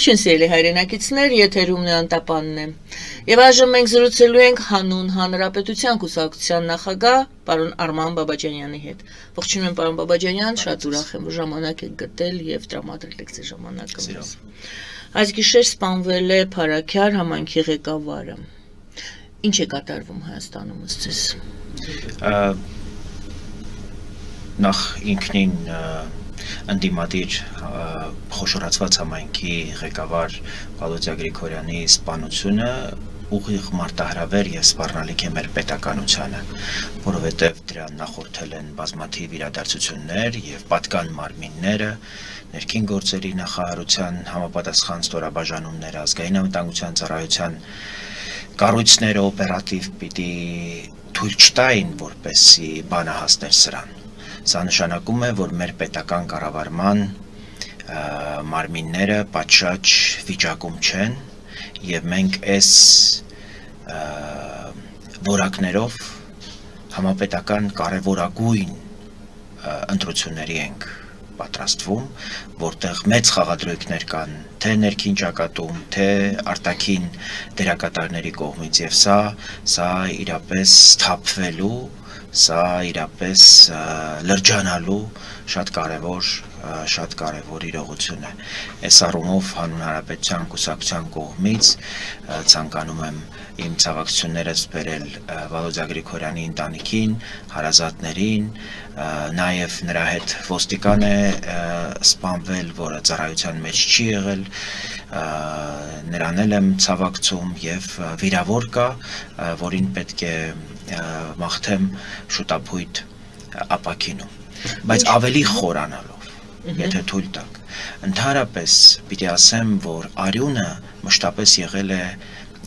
Ողջույն սիրելի հայրենակիցներ, եթերում Անտապանն է։ Եվ այժմ մենք զրուցելու ենք հանուն Հանրապետության կուսակցության նախագահ պարոն Արման Բաբաջանյանի հետ։ Ողջույն եմ պարոն Բաբաջանյան, շատ ուրախ եմ, որ ժամանակ եք գտել եւ տրամադրել եք ձեր ժամանակը մեզ։ Այս գիշեր սպանվել է Փարաքյար համայնքի ղեկավարը։ Ինչ է կատարվում Հայաստանում ըստ ձեզ։ Նախ ինքնին ընդդիմադիր խոշորացված համայնքի ղեկավար Վալոդիա Գրիգորյանի սպանությունը ուղիղ մարտահրավեր եւ սպառնալիք է մեր պետականությանը, որովհետեւ դրան նախորդել են բազմաթիվ իրադարձություններ եւ պատկան մարմինները, ներքին գործերի նախարարության համապատասխան ստորաբաժանումները, ազգային անվտանգության ծառայության կառույցները օպերատիվ պիտի թույլ չտային, որպեսզի բանը հասներ սրան։ Սա նշանակում է, որ մեր պետական կառավարման մարմինները պատշաճ վիճակում չեն եւ մենք այս որակներով համապետական կարևորագույն ընտրությունների ենք պատրաստվում, որտեղ մեծ խաղադրույքներ կան թե ներքին ճակատում, թե արտաքին դերակատարների կողմից եւ սա իրապես սթափվելու, սա իրապես լրջանալու շատ կարևոր իրողություն է։ Այս առումով հանուն Հանրապետության կուսակցության կողմից ցանկանում եմ իմ ցավակցություններս բերել Վալոդիա Գրիգորյանի ընտանիքին, հարազատներին, նաև նրա հետ ոստիկան է սպանվել, որը ծառայության մեջ չի եղել, նրան էլ եմ ցավակցում եւ վիրավոր կա, որին պետք է մաղթեմ շուտապույտ ապաքինում, բայց ավելի խորանալով, եթե թույլ տաք, ընդհանրապես պիտի ասեմ, որ արյունը մշտապես եղել է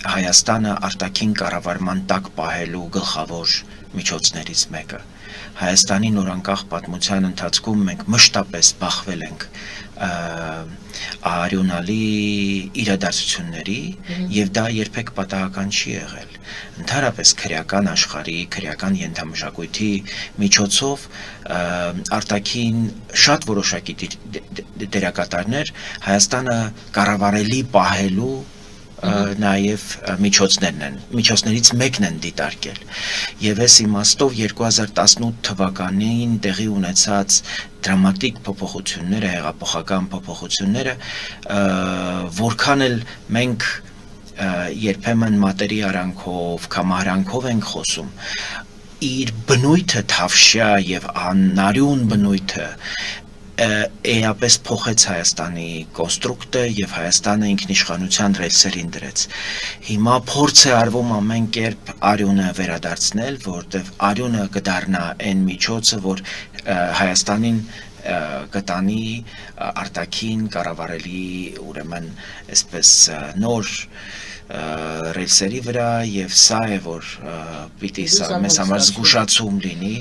Հայաստանը արտաքին կառավարման տակ պահելու գլխավոր միջոցներից մեկը։ Հայաստանի նորանկախ պատմության ընթացքում մենք մշտապես բախվել ենք արյունալի իրադարձությունների եւ դա երբեք պատահական չի եղել։ Ընդհանրապես քրեական աշխարհի, քրեական ենթամշակույթի միջոցով արտաքին շատ որոշակի դերակատարներ Հայաստանը կառավարելի պահելու նաև միջոցներից մեկն են դիտարկել եւ այս իմաստով 2018 թվականին տեղի ունեցած դրամատիկ փոփոխությունները, հեղափոխական փոփոխությունները, որքան էլ մենք երբեմն մատերի արանքով, կամարանքով ենք խոսում, իր բնույթը թավշյա եւ անարյուն բնույթը էապես փոխեց Հայաստանի կոնստրուկտը եւ Հայաստանը ինքնիշխանության ռելսերին դրեց։ Հիմա փորձ է արվում ամեն կերպ արյունը վերադարձնել, որտեվ արյունը կդառնա այն միջոցը, որ Հայաստանին կտանի արտաքին կառավարելի ուրեմն այսպես նոր ռելսերի վրա եւ սա է որ պիտի սա մեզ համար զգուշացում լինի,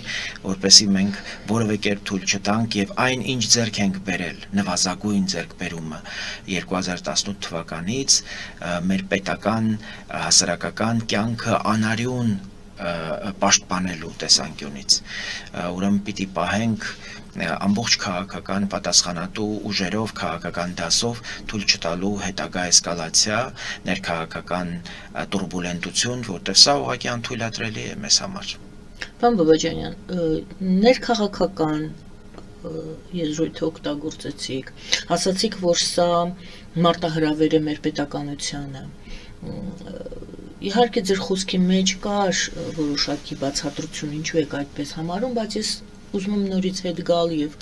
որպեսզի մենք որևէ կերպ թույլ չտանք եւ այն ինչ ձեռք ենք բերել, նվազագույն ձեռքբերումը 2018 թվականից մեր պետական հասարակական կյանքը անարյուն պաշտպանելու տեսանկյունից, ուրեմն պիտի պահենք ամբողջ քաղաքական պատասխանատու ուժերով, քաղաքական դասով թույլ չտալու հետագա էսկալացիա, ներքաղաքական տուրբուլենտություն, որտեղ սա ուղղակի անթույլատրելի է մեզ համար։ Պարոն Բաբաջանյան, ներքաղաքական եզրույթ օգտագործեցիք, ասացիք, որ սա մարտահրավեր է մեր պետականությանը։ Իհարկե ձեր խոսքի մեջ կար որոշակի բացատրություն, ինչու եք այդպես համարում, բայց ես ուզում եմ նորից հետ գալ եւ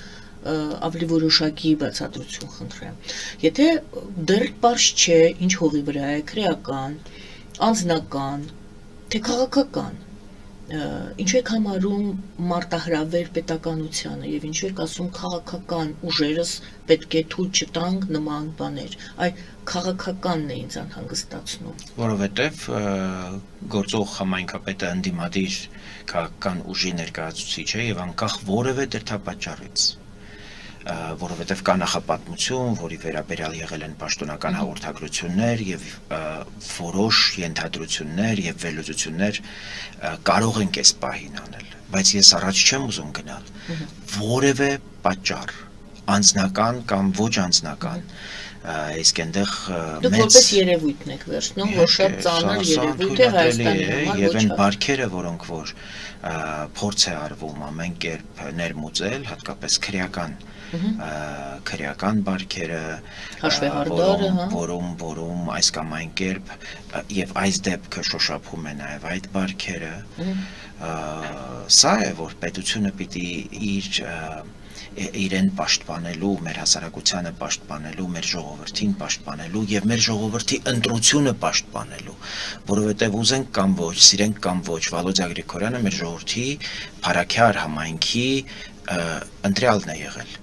ավելի որոշակի բացատրություն խնդրեմ։ Եթե դեռ պարզ չէ, ինչ հողի վրա է, քրեական, անձնական, թե քաղաքական, ինչու եք համարում մարտահրավեր պետականությանը եւ ինչու եք ասում քաղաքական ուժերս պետք է թույլ չտանք նման բաներ, այ քաղաքականն է ինձ անհանգստացնում։ Որովհետեւ գործող համայնքապետը ընդդիմադիր քաղաքական ուժի ներկայացուցիչ է եւ անկախ որևէ դրդապատճառից, որովհետեւ կա նախապատմություն, որի վերաբերյալ եղել են պաշտոնական հաղորդագրություններ եւ որոշ ենթադրություններ եւ վերլուծություններ կարող ենք այս պահին անել, բայց ես առաջ չեմ ուզում գնալ որևէ պատճառ անձնական կամ ոչ անձնական իսկ այնտեղ Դուք որպես երևույթն եք վերցնում, որ շատ ծանր երևույթ է Հայաստանի համար, եւ այն բարքերը, որոնք որ փորձ է արվում ամեն կերպ ներմուծել, հատկապես քրեական բարքերը, որում այս կամ այն կերպ եւ այս դեպքը շոշափում է նաեւ այդ բարքերը, սա է, որ պետությունը պիտի իրեն պաշտպանելու, մեր հասարակությանը պաշտպանելու, մեր ժողովրդին պաշտպանելու եւ մեր ժողովրդի ընտրությունը պաշտպանելու, որովհետեւ ուզենք կամ ոչ, սիրենք կամ ոչ, Վալոդյա Գրիգորյանը մեր ժողովրդի Փարաքյար համայնքի ընտրյալն է եղել։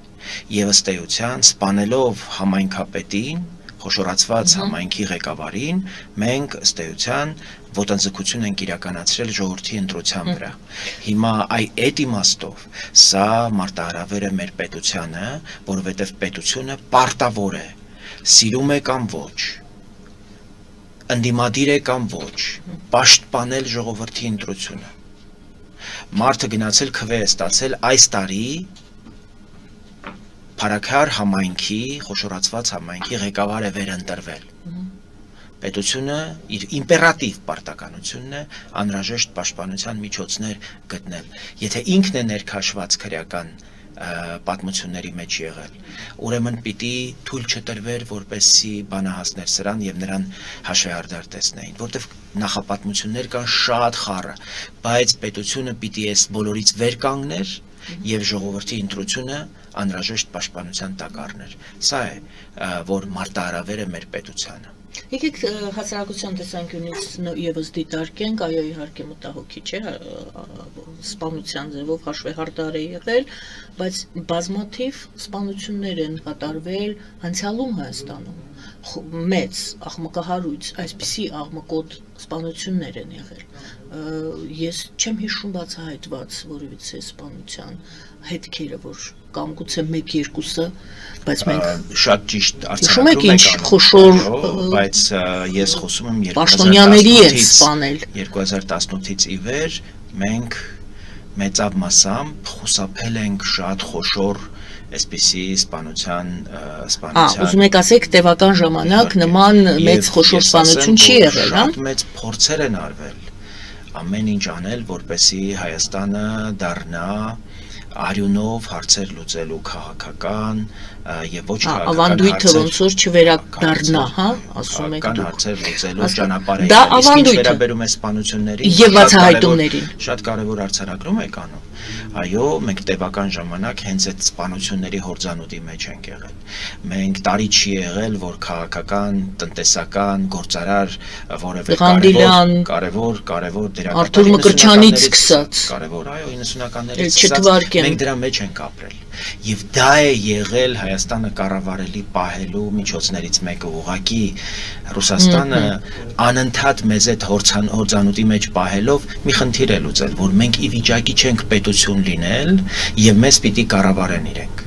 Եվ ըստ էության, սպանելով համայնքապետին, խոշորացված համայնքի ղեկավարին, մենք ըստ էության ոտնձգություն ենք իրականացրել ժողովրդի ընտրության վրա։ Հիմա այդ իմաստով սա մարտահրավեր է մեր պետությանը, որովհետև պետությունը պարտավոր է, սիրում է կամ ոչ, ընդդիմադիր է կամ ոչ, պաշտպանել ժողովրդի ընտրությունը։ Մարդը գնացել քվե է ստացել այս տարի Փարաքյար համայնքի, խոշորացված համայնքի ղեկավար է վերընտրվել։ Պետությունը իր իմպերատիվ պարտականությունն է անհրաժեշտ պաշտպանության միջոցներ գտնել։ Եթե ինքն է ներքաշված քրեական պատմությունների մեջ եղել, ուրեմն պիտի թույլ չտրվեր, որպեսզի բանահասներ սրան եւ նրան հաշվեհարդար տեսնեին, որտեվ նախապատմություններ կան շատ խառը, բայց պետությունը պիտի այս բոլորից վեր կանգներ եւ ժողովրդի ընտրությունը անհրաժեշտ պաշտպանության տակ առներ։ Սա է, որ մարտահրավեր է մեր պետությանը։ Եկեք հասարակության տեսանկյունից եւս դիտարկենք, այո, իհարկե մտահոգիչ է, սպանության ձևով հաշվեհարդար է եղել, բայց բազմաթիվ սպանություններ են կատարվել անցյալում Հայաստանում։ Մեծ աղմկահարույց, այսպիսի աղմկոտ սպանություններ են եղել։ Ես չեմ հիշում բացահայտված որևիցե սպանության հետքերը, որ կամ գուցե 1-2-ը, բայց մենք շատ ճիշտ արձանագրում եք խոշոր, բայց ես խոսում եմ 2018-ից ի վեր մենք մեծավ մասամբ խուսափել ենք շատ խոշոր այսպիսի սպանության ուզում եք ասեք տևական ժամանակ նման մեծ խոշոր սպանություն չի եղել, հա? Շատ մեծ փորձեր են արվել ամեն ինչ անել, որպեսզի Հայաստանը դառնա արյունով հարցեր լուծելու քաղաքական եւ ոչ քաղաքական ավանդույթը ոնց որ չվերադառնա, հա, ասում եք դուք։ Հարցեր լուծելու ճանապարհը։ Դա Իսկ ինչ ավանդույթ վերաբերում է սպանություններին եւ բացահայտումներին, շատ կարեւոր արդյունքում եք անում։ Այո, մենք տևական ժամանակ հենց այդ սպանությունների հորձանուտի մեջ ենք եղել։ Մենք տարի չի եղել, որ քաղաքական, տնտեսական, գործարար որևէ կարևոր դերակատար Արթուր Մկրտչյանից սկսած կարևոր, այո, 90-ականներից սկսած մենք դրա մեջ ենք ապրել։ Եվ դա է եղել Հայաստանը կառավարելի պահելու միջոցներից մեկը, ուղղակի Ռուսաստանը անընդհատ մեզ այդ հորձանուտի մեջ պահելով մի խնդիր է լուծել, որ մենք ի վիճակի չենք պետություն լինել եւ մեզ պիտի կառավարեն իրենք։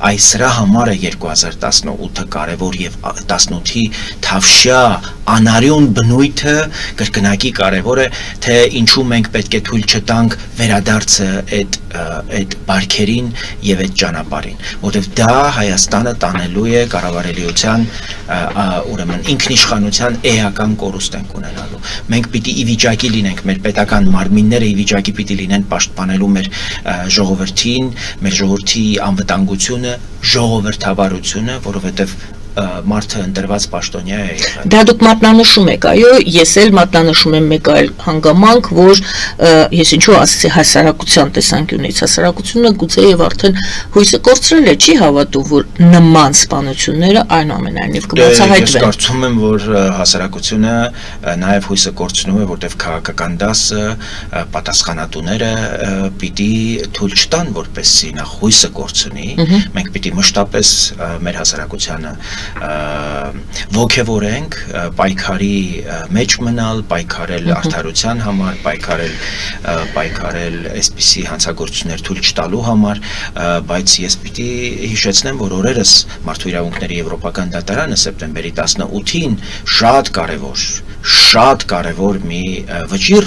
Այս սրա համար է 2018-ը կարևոր եւ 18-ի թավշյա անարյուն բնույթը կրկնակի կարևոր է, թե ինչու մենք պետք է թույլ չտանք վերադարձը այդ բարքերին եւ այդ ճանապարհին, որովհետեւ դա Հայաստանը տանելու է կառավարելիության ուրեմն ինքնիշխանության էական կորուստ ենք ունենալու։ Մենք պիտի ի վիճակի լինենք, մեր պետական մարմինները ի վիճակի պիտի լինեն պաշտպանելու մեր ժողովրդին, մեր ժողովրդի անվտանգությունը, ժողովրդավարությունը, որովհետև մարդը ընտրված պաշտոնյա է եղել։ Դա դուք մատնանշում եք, այո, ես էլ մատնանշում եմ մեկ այլ հանգամանք, որ ես ինչու ասացի հասարակության տեսանկյունից, հասարակությունը գուցե եւ արդեն հույսը կորցրել է, չի հավատում, որ նման սպանությունները այնուամենայնիվ կբացահայտվեն։ Ես կարծում եմ, որ հասարակությունը նաեւ հույսը կորցնում է, որտեղ քաղաքական դասը, պատասխանատուները պիտի թույլ չտան, որպեսզի նա հույսը կորցնի, մենք պիտի մշտապես մեր հասարակությանը ոգևորենք պայքարի մեջ մնալ, պայքարել արդարության համար, պայքարել այսպիսի հանցագործություններ թույլ չտալու համար, բայց ես պիտի հիշեցնեմ, որ օրերս Մարդու իրավունքների Եվրոպական դատարանը սեպտեմբերի 18-ին շատ կարևոր մի վճիռ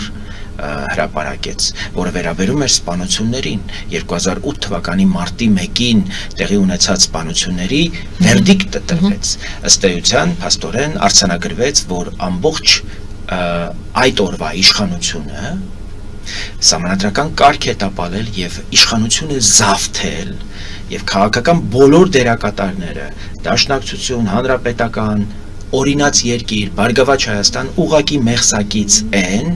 հրապարակեց, որը վերաբերում էր սպանություններին 2008 թվականի մարտի 1-ին տեղի ունեցած սպանությունների վերդիկտը տրվեց, ըստ էության փաստորեն արձանագրվեց, որ ամբողջ այդ օրվա իշխանությունը սահմանադրական կարգ է տապալել եւ իշխանությունը զավթել եւ քաղաքական բոլոր դերակատարները Դաշնակցություն, Հանրապետական, Օրինաց երկիր, Բարգավաճ Հայաստան ուղակի մեղսակից են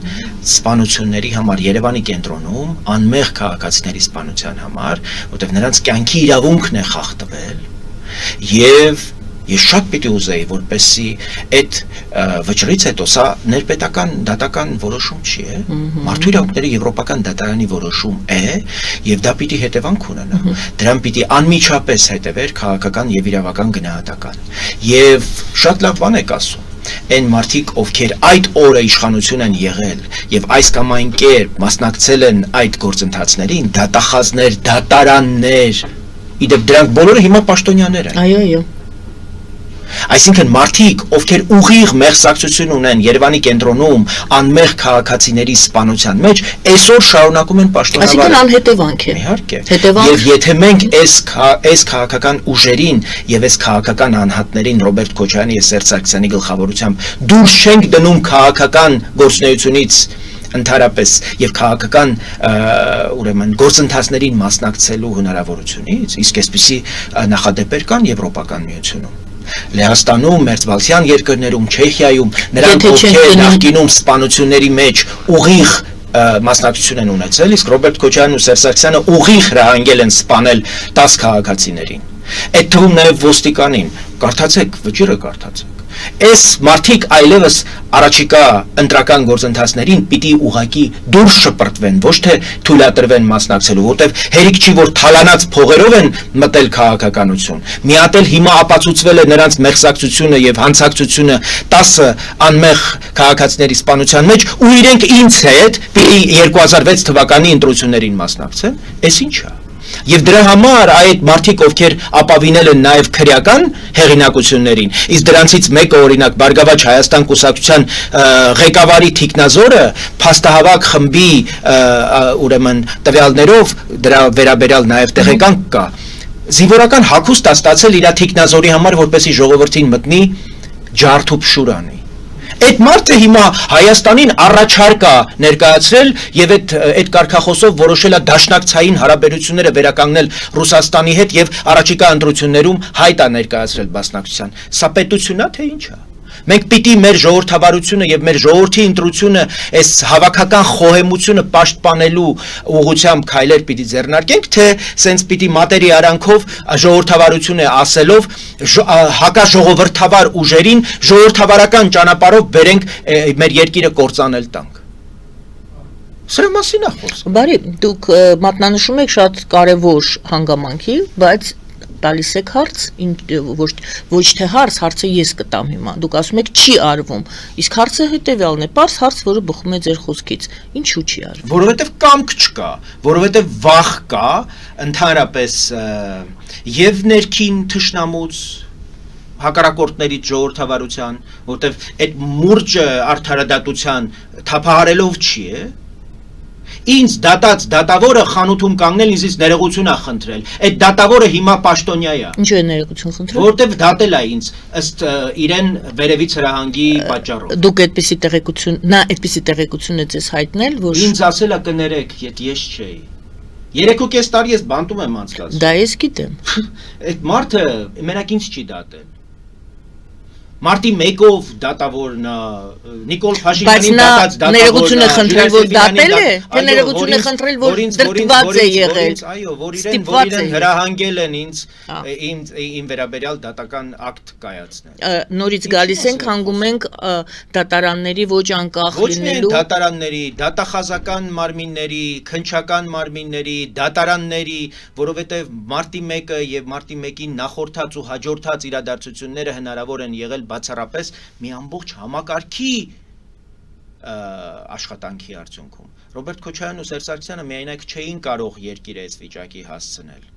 սպանությունների համար Երևանի կենտրոնում անմեղ քաղաքացիների սպանության համար, որտեղ նրանց կյանքի իրավունքն է խախտվել եւ ես շատ պիտի ուզեի, որպեսզի այդ վճռից հետո սա ներպետական դատական որոշում չի, մարդու իրավունքների եվրոպական դատարանի որոշում է եւ դա պիտի հետևանք ունենա։ Դրան պիտի անմիջապես հետևեր քաղաքական եւ իրավական գնահատական։ Եվ շատ լավ բան եք ասում։ Այն մարդիկ, ովքեր այդ օրը իշխանություն են եղել եւ այս կամ այն կերպ մասնակցել են այդ գործընթացներին, դատախազներ, դատարաններ, իդեպ դրանք բոլորը հիմա պաշտոնյաներ են։ Այո։ Այսինքն մարդիկ, ովքեր ուղիղ մեղսակցություն ունեն Երևանի կենտրոնում անմեղ քաղաքացիների սպանության մեջ, այսօր շարունակում են պաշտոնավարել։ Այսինքն անհետևանք է։ Իհարկե։ Հետևանք։ Եվ եթե մենք այս քաղաքական ուժերին եւ այս քաղաքական անհատներին Ռոբերտ Քոչարյանի եւ Սերժ Սարգսյանի գլխավորությամբ դուրս չենք դնում քաղաքական գործունեությունից ընդհանրապես եւ քաղաքական ուրեմն գործընթացներին մասնակցելու հնարավորությունից, իսկ այսպիսի նախադեպեր կան Եվրոպական միությունում։ Լեհաստանում, մերձբալթյան երկրներում, Չեխիայում, նրանք ովքեր նախկինում սպանությունների մեջ ուղիղ մասնակցություն են ունեցել, իսկ Ռոբերտ Քոչարյանն ու Սերժ Սարգսյանը ուղիղ հրահանգել են սպանել 10 քաղաքացիներին։ Այդ թվում նաև ոստիկանին, կարդացեք, վճիռը կարդացեք։ Այս մարդիկ այլևս առաջիկա ընտրական գործընթացներին պիտի ուղակի դուրս շպրտվեն, ոչ թե թույլատրվեն մասնակցելու, որտեղ հերիք չի, որ թալանած փողերով են մտել քաղաքականություն։ Մի հատ էլ հիմա ապացուցվել է նրանց մեղսակցությունը եւ հանցակցությունը 10 անմեղ քաղաքացիների սպանության մեջ, ու իրենք ինձ հետ պիտի 2006 թվականի ընտրություններին մասնակցեն։ Էս ի՞նչ է։ Եվ դրա համար այդ մարդիկ, ովքեր ապավինել են նաև քրեական հեղինակություններին, իսկ դրանցից մեկը օրինակ Բարգավաճ Հայաստան կուսակցության ղեկավարի թիկնազորը փաստահավաք խմբի ուրեմն տվյալներով դրա վերաբերյալ նաև տեղեկանք կա, զինվորական հագուստ է ստացել իր թիկնազորի համար, որպեսզի ժողովրդին մտնի ջարդ ու փշուրանի։ Այդ մարդը հիմա Հայաստանին առաջարկ է ներկայացրել եւ այդ կարգախոսով որոշել է դաշնակցային հարաբերությունները վերականգնել Ռուսաստանի հետ եւ առաջիկա ընտրություններում հայտ է ներկայացրել մասնակցության։ Սա պետությունն է թե ինչ է։ Մենք պիտի մեր ժողովրդավարությունը եւ մեր ժողովրդի ընտրությունը այս հավաքական խոհեմությունը պաշտպանելու ուղղությամբ քայլեր պիտի ձեռնարկենք, թե սենց պիտի մատերի արանքով ժողովրդավարությունը ասելով հակաժողովրդավար ուժերին ժողովրդավարական ճանապարհով բերենք մեր երկիրը կործանել տանք։ Սրա մասին է խոսքը։ Բարի, դուք մատնանշում եք շատ կարևոր հանգամանքի, բայց տալիս եք հարց, ոչ թե հարցը ես կտամ հիմա, դուք ասում եք չի արվում, իսկ հարցը հետևյալն է, պարզ հարց, որը բխում է ձեր խոսքից, ինչու չի արվում։ Որովհետև կամք չկա, որովհետև վախ կա, ընդհանրապես եւ ներքին թշնամուց հակառակորդներից ժողովրդավարության, որովհետև այդ մուրճը արդարադատության թափահարելով չի է։ Ինձ դատած դատավորը խանութում կանգնել ինձից ներողություն է խնդրել։ Այդ դատավորը հիմա պաշտոնյա է։ Ինչու է ներողություն խնդրել։ Որտեվ դատել է ինձ ըստ իրեն վերևից հրահանգի պատճառով։ Դուք այդպիսի տեղեկություն, նա այդպիսի տեղեկություն է ձեզ հայտնել, որ ինձ ասել է կներեք, ես չէի։ 3.5 տարի ես բանտում եմ անցկացրել։ Դա ես գիտեմ։ Այդ մարդը մենակ ինձ չի դատել։ Մարտի 1-ով դատավորն է, Նիկոլ Փաշինյանին դատած դատավորն է։ Ներողություն է խնդրել, որ դատել է, թե ներողություն է խնդրել, որ դրդված է եղել։ Այո, որ իրեն հրահանգել են իմ վերաբերյալ դատական ակտ կայացնել։ Նորից գալիս ենք, հանգում ենք դատարանների ոչ անկախ լինելու։ Ոչ միայն դատարանների, դատախազական մարմինների, քննչական մարմինների, դատարանների, որովհետև մարտի 1-ը եւ մարտի 1-ին նախորդած ու հաջորդած իրադարձությունները հնարավոր են եղել բացառապես մի ամբողջ համակարգի աշխատանքի արդյունքում։ Ռոբերտ Քոչարյանն ու Սերժ Սարգսյանը միայնակ չէին կարող երկիրը այս վիճակի հասցնել։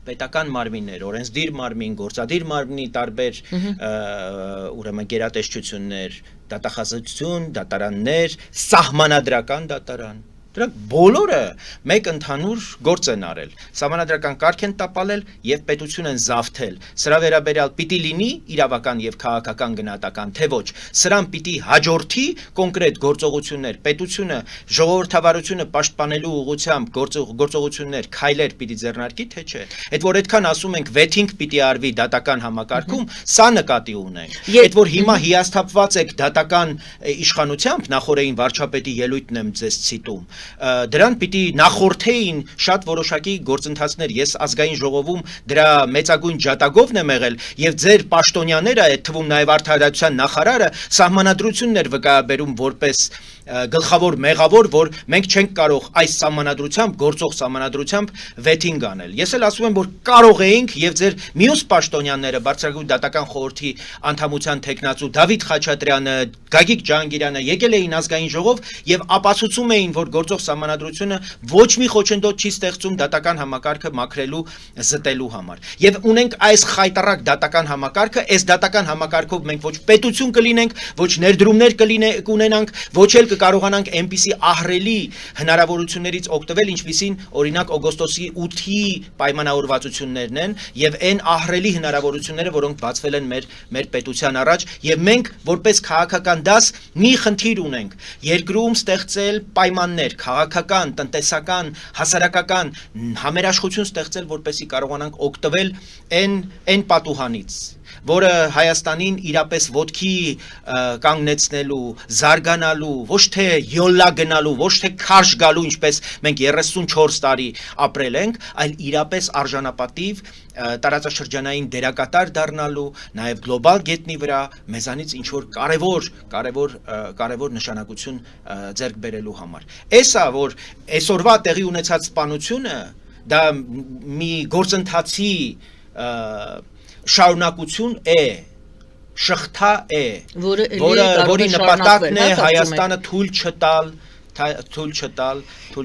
պետական մարմիններ, օրենսդիր մարմին, գործադիր մարմնի տարբեր ուրեմն գերատեսչություններ, դատախազություն, դատարաններ, սահմանադրական դատարան Դրանք բոլորը մեկ ընդհանուր գործ են արել։ Սահմանադրական կարգ են տապալել եւ պետություն են զավթել։ Սրա վերաբերյալ պիտի լինի իրավական եւ քաղաքական գնահատական, թե ոչ։ Սրան պիտի հաջորդի կոնկրետ գործողություններ, պետությունը ժողովրդավարությունը պաշտպանելու ուղղությամբ գործողություններ, քայլեր պիտի ձեռնարկի, թե չէ։ Այդ որ այդքան ասում ենք վեթինգ պիտի արվի դատական համակարգում, սա նկատի ունենք։ Այդ որ հիմա հիասթափված եք դատական իշխանությամբ, նախորդային վարչապետի ելույթն եմ ձեզ ցիտում Դրան պիտի նախորդեին շատ որոշակի գործընթացներ, ես ազգային ժողովում դրա մեծագույն ջատագովն եմ եղել եւ ձեր պաշտոնյաները, այդ թվում նաեւ արդարադատության նախարարը սահմանադրություններ վկայաբերում որպես գլխավոր մեղավոր, որ մենք չենք կարող այս սահմանադրությամբ, գործող սահմանադրությամբ վեթինգ անել։ Ես էլ ասում եմ, որ կարող էինք եւ ձեր մյուս պաշտոնյաները, բարձրագույն դատական խորհրդի անդամության տեխնացու Դավիթ Խաչատրյանը, Գագիկ Ջահանգիրյանը եկել էին ազգային ժողով եւ ապացուցում էին, որ գործող սահմանադրությունը ոչ մի խոչընդոտ չի ստեղծում դատական համակարգը մաքրելու, զտելու համար։ Եվ ունենք այս խայտարակ դատական համակարգը, այս դատական համակարգով մենք ոչ պետություն կլինենք, ոչ ներդրումներ կունենանք, ոչ էլ կկարողանանք այնպիսի ահռելի հնարավորություններից օգտվել, ինչպիսին օրինակ օգոստոսի 8-ի պայմանավորվածություններն են եւ այն ահռելի հնարավորությունները, որոնք բացվել են մեր պետության առաջ եւ մենք որպես քաղաքական դաս մի խնդիր ունենք երկրում ստեղծել պայմաններ քաղաքական, տնտեսական, հասարակական համերաշխություն ստեղծել, որպեսզի կարողանանք օգտվել այն պատուհանից որը Հայաստանին իրապես ոտքի կանգնեցնելու, զարգանալու, ոչ թե յոլա գնալու, ոչ թե քարշ գալու, ինչպես մենք 34 տարի ապրել ենք, այլ իրապես արժանապատիվ տարածաշրջանային դերակատար դառնալու, նաև գլոբալ գետնի վրա մեզանից ինչ որ կարևոր նշանակություն ձեռք բերելու համար։ Էսա որ այսօրվա տեղի ունեցած սպանությունը դա մի գործընթացի շարունակություն է, շղթա է, որի նպատակն է Հայաստանը թույլ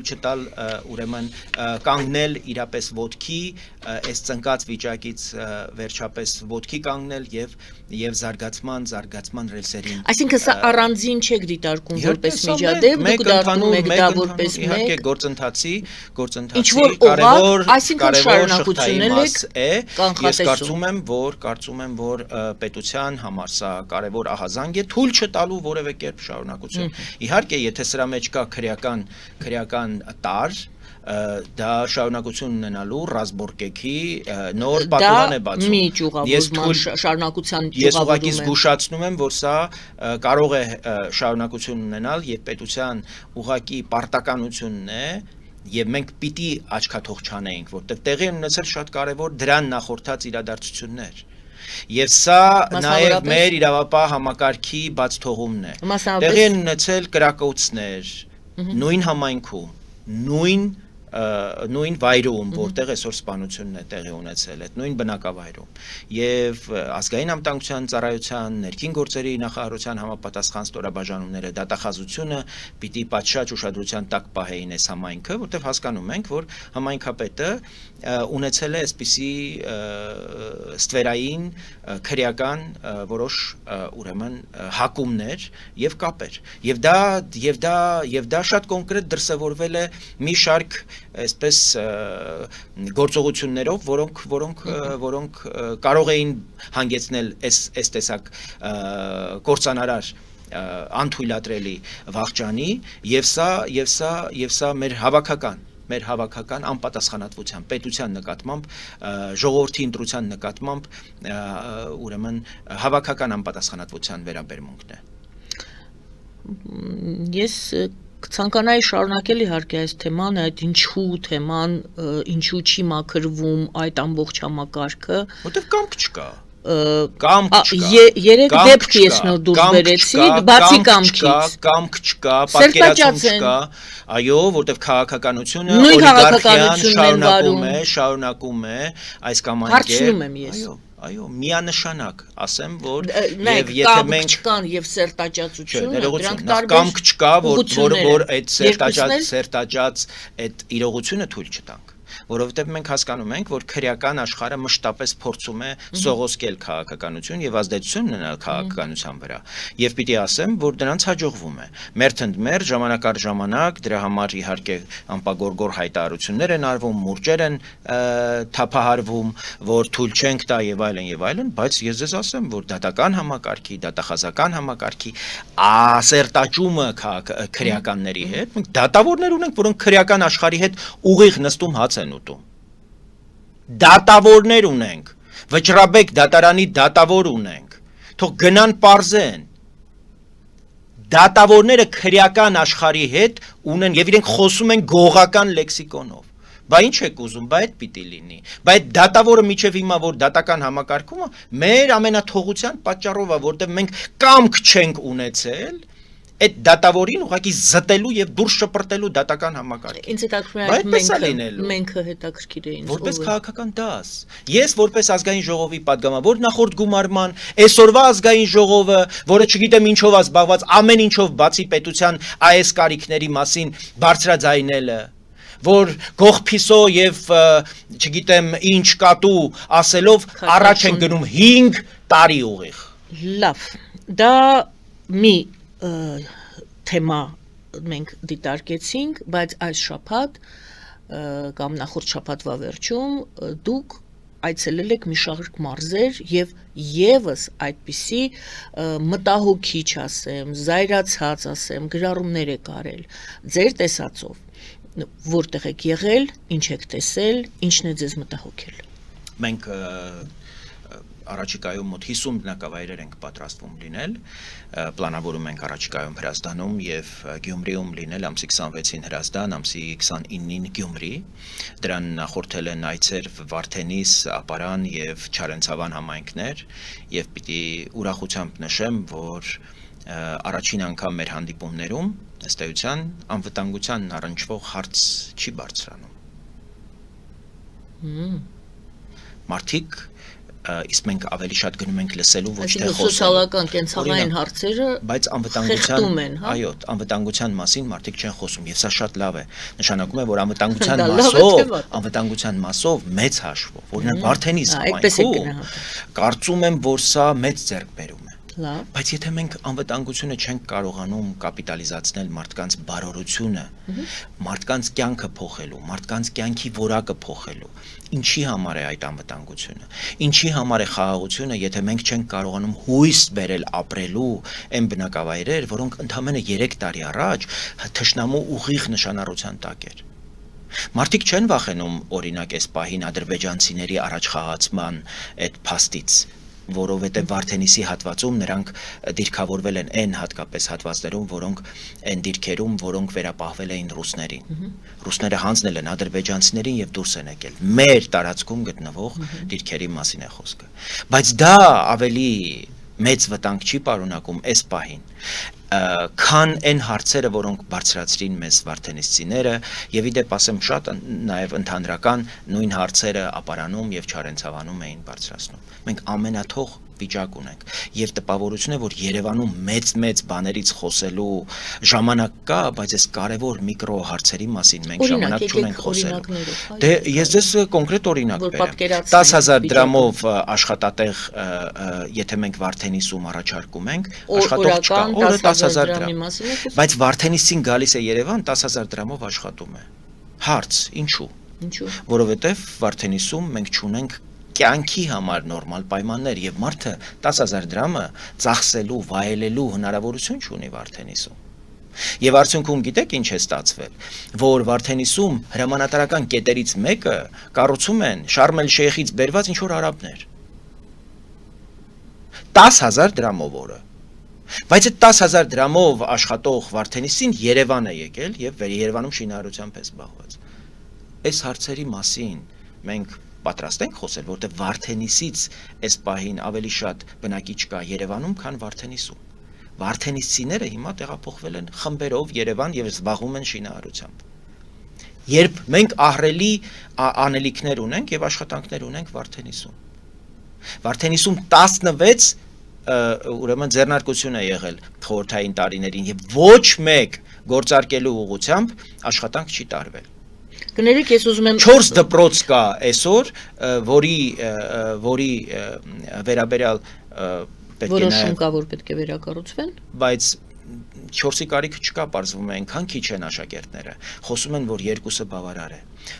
չտալ ուրեմն կանգնել իրապես ոտքի, այս ծնկած վիճակից վերջապես ոտքի կանգնել եւ զարգացման ռելսերին։ Այսինքն սա առանձին չեք դիտարկում որպես միջադեպ, դուք դառնում եք դա որպես իհարկե գործընթացի կարևոր շարունակություններ է ես կարծում եմ որ պետության համար սա կարևոր ահազանգ է թույլ չտալու որևէ կերպ շարունակություն։ Իհարկե եթե սրա մեջ կա քրեական տարր դա շարունակություն ունենալու ռազմորկեքի նոր պատուհան է բացում։ Մի ճյուղավորման շարունակության Ես ուղղակի զգուշացնում եմ, որ սա կարող է շարունակություն ունենալ եւ պետության ուղղակի պարտականությունն է եւ մենք պիտի աչքաթող չանենք, որտեղ տեղի են ունեցել շատ կարեւոր դրան նախորդած իրադարձություններ։ Եվ սա նաև մեր իրավապահ համակարգի բաց թողումն է։ Տեղի են ունեցել կրակոցներ նույն համայնքում, նույն վայրում, որտեղ այսօր սպանությունն է տեղի ունեցել, այդ նույն բնակավայրում եւ ազգային անվտանգության ծառայության, ներքին գործերի նախարարության համապատասխան ստորաբաժանումները դատախազությունը պիտի պատշաճ ուշադրության տակ պահեին այս համայնքը, որտեղ հասկանում ենք, որ համայնքապետը ունեցել է այսպիսի ստվերային քրեական որոշ ուրեմն հակումներ եւ կապեր եւ դա շատ կոնկրետ դրսևորվել է մի շարք այսպես գործողություններով, որոնք կարող էին հանգեցնել այս տեսակ կործանարար անթույլատրելի վախճանի եւ սա մեր հավաքական անպատասխանատվության, պետության նկատմամբ, ժողովրդի ընտրության նկատմամբ ուրեմն հավաքական անպատասխանատվության վերաբերմունքն է։ Ես կցանկանայի շարունակել իհարկե այս թեման, այդ ինչու թեման, ինչու չի մաքրվում այդ ամբողջ համակարգը, որտեղ կամք չկա։ Երեք դեպք ես նոր դուրս բերեցի, բացի կամք չկա, պատկերացում չկա, այո, որտեղ քաղաքականությունը օլիգարխիան շարունակում է այս կամ այն կերպ։ Հարցնում եմ ես։ Այո, միանշանակ, ասեմ, որ եւ եթե մենք չկան եւ սերտաճածությունը, դրանք տարբեր կամք չկա, որ այդ սերտաճած այդ իրողությունը թույլ չտանք։ Որովհետև մենք հասկանում ենք, որ քրեական աշխարհը մշտապես փորձում է սողոսկել քաղաքականություն եւ ազդեցություն ունենալ քաղաքականության վրա։ Եվ պիտի ասեմ, որ դրանց հաջողվում է։ Մերթ ընդ մերթ ժամանակ առ ժամանակ դրա համար իհարկե անպագորգոր հայտարարություններ են արվում, մուրճեր են թափահարվում, որ թույլ չենք տա եւ այլն, բայց ես ձեզ ասեմ, որ դատական համակարգի, դատախազական համակարգի ասերտաճումը քրեականների հետ, մենք դատավորներ ունենք, որոնք քրեական աշխարհի հետ ուղիղ նստում հաց են ուտում։ Դատավորներ ունենք, Վճռաբեկ դատարանի դատավոր ունենք, թող գնան պարզեն։ Դատավորները քրեական աշխարհի հետ ունեն եւ իրենք խոսում են գողական լեքսիկոնով։ Բա ինչ եք ուզում, բա այդ պիտի լինի։ Բա այդ դատավորը միջև հիմա որ դատական համակարգումը մեր ամենաթողության պատճառով է, որտեղ մենք կամք չենք ունեցել այդ դատավորին ուղղակի զտելու եւ դուրս շպրտելու դատական համակարգի։ Ինձ հետաքրքիր մենք հետաքրքիր էին։ Որպես քաղաքական դաս։ Ես որպես ազգային ժողովի падգամավոր նախորդ գումարման, այսօրվա ազգային ժողովը, որը չգիտեմ ինչով է զբաղված, ամեն ինչով բացի պետության AS կարիքների մասին բարձրաձայնելը, որ գողփիսո եւ չգիտեմ ինչ կատու ասելով առաջ են գնում 5 տարի ուղիղ։ Լավ, դա մի թեմա մենք դիտարկեցինք, բայց այս շաբաթ կամ նախորդ շաբաթվա վերջում դուք այցելել եք մի շարք մարզեր եւ եւս այդպիսի մտահոգիչ ասեմ, զայրացած ասեմ, գրառումներ եք արել ձեր տեսածով, որտեղ եք եղել, ինչ եք տեսել, ինչն է ձեզ մտահոգել։ Մենք առաջիկայում մոտ 50 բնակավայրեր ենք պատրաստվում լինել, պլանավորում ենք առաջիկայում Հրազդանում եւ Գյումրիում լինել ամսի 26-ին Հրազդան, ամսի 29-ին Գյումրի, դրան նախորդել են այցեր Վարդենիս, Ապարան եւ Չարենցավան համայնքներ եւ պիտի ուրախությամբ նշեմ, որ առաջին անգամ մեր հանդիպումներում ըստ էության անվտանգության առնչվող հարց չի բարձրանում։ Մարդիկ իսկ մենք ավելի շատ գնում ենք լսելու ոչ թե խոսելու։ Սոցիալական կենցաղային հարցերը բայց անվտանգության մասին մարդիկ չեն խոսում եւ սա շատ լավ է։ Նշանակում է, որ անվտանգության մասով մեծ հաշվով, օրինակ Վարդենիս համայնքում կարծում եմ, որ սա մեծ ձեռքբերում է։ Բայց եթե մենք անվտանգությունը չենք կարողանում կապիտալիզացնել մարդկանց բարօրությունը, մարդկանց կյանքը փոխելու, մարդկանց կյանքի որակը փոխելու, ինչի համար է այդ անվտանգությունը, ինչի համար է խաղաղությունը, եթե մենք չենք կարողանում հույս բերել ապրելու այն բնակավայրեր, որոնք ընդամենը 3 տարի առաջ թշնամու ուղիղ նշանառության տակ էր։ Մարդիկ չեն վախենում օրինակ այս պահին ադրբեջանցիների առաջխաղացման այդ փաստից, որովհետև Վարդենիսի հատվածում նրանք դիրքավորվել են այն հատկապես հատվածներում, որոնք այն դիրքերում, որոնք վերապահվել էին ռուսներին։ Ռուսները հանձնել են ադրբեջանցիներին եւ դուրս են եկել։ Մեր տարածքում գտնվող դիրքերի մասին է խոսքը։ Բայց դա ավելի մեծ վտանգ չի պարունակում այս պահին, քան այն հարցերը, որոնք բարձրացրին մեզ վարդենիսցիները, եւ իդեպ ասեմ շատ նաեւ ընդհանրական նույն հարցերը Ապարանում եւ Չարենցավանում էին բարձրացնում։ Մենք ամենաթող վիճակ ունենք եւ տպավորություն է, որ Երևանում մեծ բաներից խոսելու ժամանակ կա, բայց այս կարևոր միկրո հարցերի մասին մենք ժամանակ չունենք խոսելու։ Դե ես ձեզ կոնկրետ օրինակ բերեմ։ 10,000 դրամով աշխատատեղ, եթե մենք Վարդենիսում առաջարկում ենք, աշխատող չկա, օրը 10,000 դրամ։ Բայց Վարդենիսին գալիս է Երևան, 10,000 դրամով աշխատում է։ Հարց, ինչու։ Որովհետեւ Վարդենիսում մենք չունենք կյանքի համար նորմալ պայմաններ եւ մարդը 10,000 դրամը ծախսելու, վայելելու հնարավորություն չունի Վարդենիսում։ Եվ արդյունքում գիտեք ինչ է ստացվել, որ Վարդենիսում հրամանատարական կետերից մեկը կառուցում են Շարմ էլ Շեյխից բերված ինչ որ արաբներ։ 10,000 դրամով օրը։ Բայց այդ 10,000 դրամով աշխատող Վարդենիսին Երևան է եկել եւ Երևանում շինարարությամբ է զբաղված։ Այս հարցերի մասին մենք պատրաստ ենք խոսել, որտեղ Վարդենիսից այս պահին ավելի շատ բնակիչ կա Երևանում, քան Վարդենիսում։ Վարդենիսցիները հիմա տեղափոխվել են խմբերով Երևան եւ զբաղվում են շինարարությամբ։ Երբ մենք ահռելի անելիքներ ունենք եւ աշխատանքներ ունենք Վարդենիսում։ Վարդենիսում 16 ուրեմն ձեռնարկություն է եղել խորհրդային տարիներին եւ ոչ մեկ գործարկելու ուղղությամբ աշխատանք չի տարվել։ Կներեք, ես ուզում եմ 4 դպրոց կա այսօր, որի վերաբերյալ պետք է որոշում կա, որ պետք է վերակառուցվեն, բայց 4-ի կարիքը չկա, պարզվում է այնքան քիչ են աշակերտները, խոսում են, որ 2-ը բավարար է,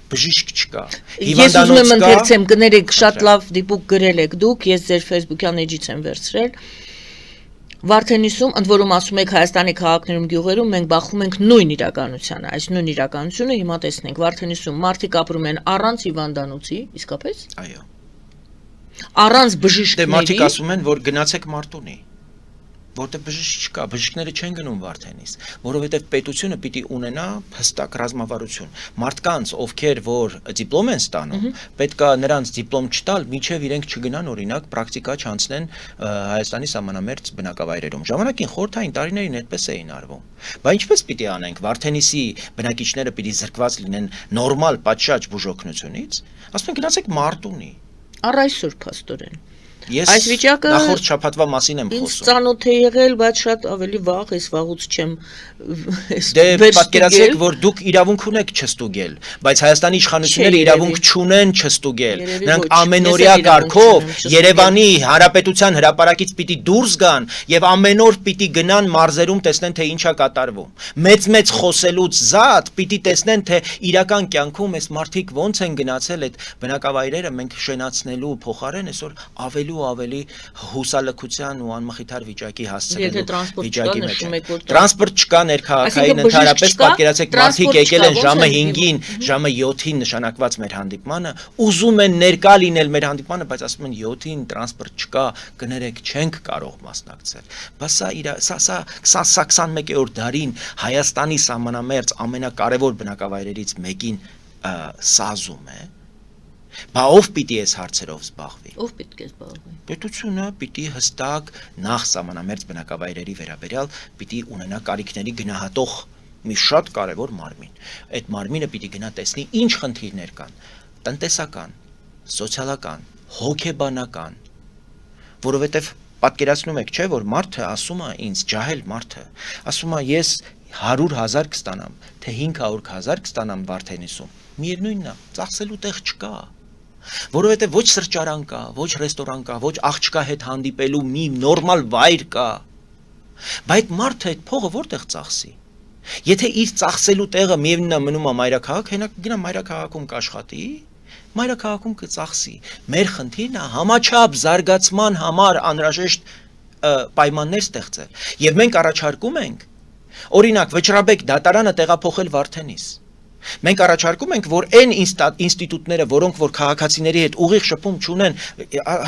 բժիշկ չկա, ես ուզում եմ ընթերցեմ, կներեք, շատ լավ դիպուկ գրել եք դուք, ես ձեր Facebook-յան էջից եմ վերցրել, Վարդենիսում, ընդ որում ասում եք Հայաստանի քաղաքներում, գյուղերում մենք բախվում ենք նույն իրականությանը, այս նույն իրականությունը հիմա տեսնենք, Վարդենիսում մարդիկ ապրում են առանց հիվանդանոցի, իսկապես, այո, առանց դե բժիշկների, մարդիկ ասում են, որ գնացեք Մարտունի, որտեղ բժիշկ չկա, բժիշկները չեն գնում Վարդենիս, որովհետև պետությունը պիտի ունենա հստակ ռազմավարություն։ Մարդկանց, ովքեր որ դիպլոմ են ստանում, պետքա նրանց դիպլոմ չտալ, մինչև իրենք չգնան օրինակ պրակտիկա չանցնեն Հայաստանի սահմանամերձ բնակավայրերում։ Ժամանակին խորհրդային տարիներին այդպես էին արվում։ Բայց ինչպես պիտի անենք, Վարդենիսի բնակիչները պիտի զրկված լինեն նորմալ պատշաճ բուժօգնությունից, ասում են գնացեք Մարտունի։ առ այսօր փաստորեն։ Ես Այս վիճակը նախորդ շաբաթվա մասին եմ Ինձ խոսում։ ծանոթ է եղել, բայց շատ ավելի վաղ, ես վաղուց չեմ Դե պատկերացրեք, որ դուք իրավունք ունեք չստուգել, բայց Հայաստանի իշխանությունները իրավունք չունեն չստուգել։ Երևի Նրանք ոչ, ամենօրյա ես էլ իրավունք կարգով չունեմ չստուգել։ Երևանի Հանրապետության հրապարակից պիտի դուրս գան եւ ամեն օր պիտի գնան մարզերում տեսնեն թե ինչա կատարվում։ Մեծ խոսելուց զատ պիտի տեսնեն թե իրական կյանքում այս մարդիկ ոնց են գնացել այդ բնակավայրերը մենք շենացնելու փոխարեն այսօր ավելի հուսալքության ու անմխիթար վիճակի հասցնելու վիճակի մեջ են։ Տրանսպորտ չկա ներքաղաքային ընդհանրապես պատկերացեք մարդիկ եկել են ժամը 5-ին, ժամը 7-ին նշանակված մեր հանդիպմանը, ուզում են ներկա լինել մեր հանդիպմանը, բայց ասում են 7-ին տրանսպորտ չկա, կներեք, չենք կարող մասնակցել։ Բայց սա 21-րդ դարին Հայաստանի սահմանամերձ ամենակարևոր բնակավայրերից մեկին սազում է։ Բա ով պիտի այս հարցերով զբաղվի։ Ով պետք է զբաղվի։ Պետությունը պիտի հստակ նախ սահմանամերձ բնակավայրերի վերաբերյալ պիտի ունենա կարիքների գնահատող մի շատ կարևոր մարմին։ Այդ մարմինը պիտի գնա տեսնի ինչ խնդիրներ կան՝ տնտեսական, սոցիալական, հոգեբանական, որովհետև պատկերացնում եք, չէ, որ մարդը ասում է ինձ ջահել մարդը, ասում է ես 100,000 կստանամ, թե 500,000 կստանամ Վարդենիսում, միևնույնն է, ծախսելու տեղ չկա։ Որովհետև ոչ սրճարան կա, ոչ ռեստորան կա, ոչ աղջկա հետ հանդիպելու մի նորմալ վայր կա։ Բայց մարդը այդ փողը որտեղ ծախսի։ Եթե իր ծախսելու տեղը միևնույնն է մնում է մայրաքաղաք, հենա կգնա մայրաքաղաքում կաշխատի, մայրաքաղաքում կծախսի։ Մեր խնդիրն է համաչափ զարգացման համար անհրաժեշտ պայմաններ ստեղծել։ Եվ մենք առաջարկում ենք, օրինակ, Վճռաբեկ դատարանը տեղափոխել Վարդենիս։ Մենք առաջարկում ենք, որ այն ինստիտուտները, որոնք որ քաղաքացիների հետ ուղիղ շփում չունեն,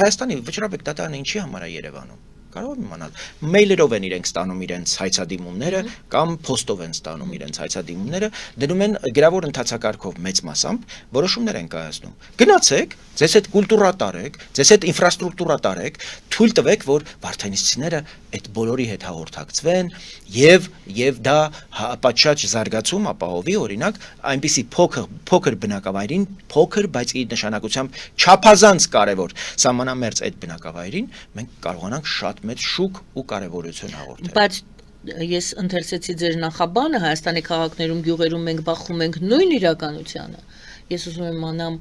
Հայաստանի Վճռաբեկ դատարանը ինչի համար է Երևանում։ Կարող եմ իմանալ, մեյլերով են իրենք ստանում իրենց հայցադիմումները կամ փոստով են ստանում իրենց հայցադիմումները, դնում են գրավոր ընթացակարգով մեծ մասամբ, որոշումներ են կայացնում։ Գնացեք, ձեզ հետ կուլտուրա տարեք, ձեզ հետ ինֆրաստրուկտուրա տարեք, թույլ տվեք, որ վարդենիսցիները այդ բոլորի հետ հաղորդակցվեն եւ դա պատշաճ զարգացում ապահովի, օրինակ, այնպիսի փոքր բնակավայրին, փոքր, բայց իր նշանակությամբ չափազանց կարևոր սահմանամերձ այդ բնակավայրին մենք կարողանանք շատ մեծ շուկ ու կարևորություն հաղորդել։ Բայց ես ընթերցեցի ձեր նախաբանը Հայաստանի քաղաքներում, գյուղերում մենք բախվում ենք նույն իրականությանը։ Ես ուզում եմ իմանամ,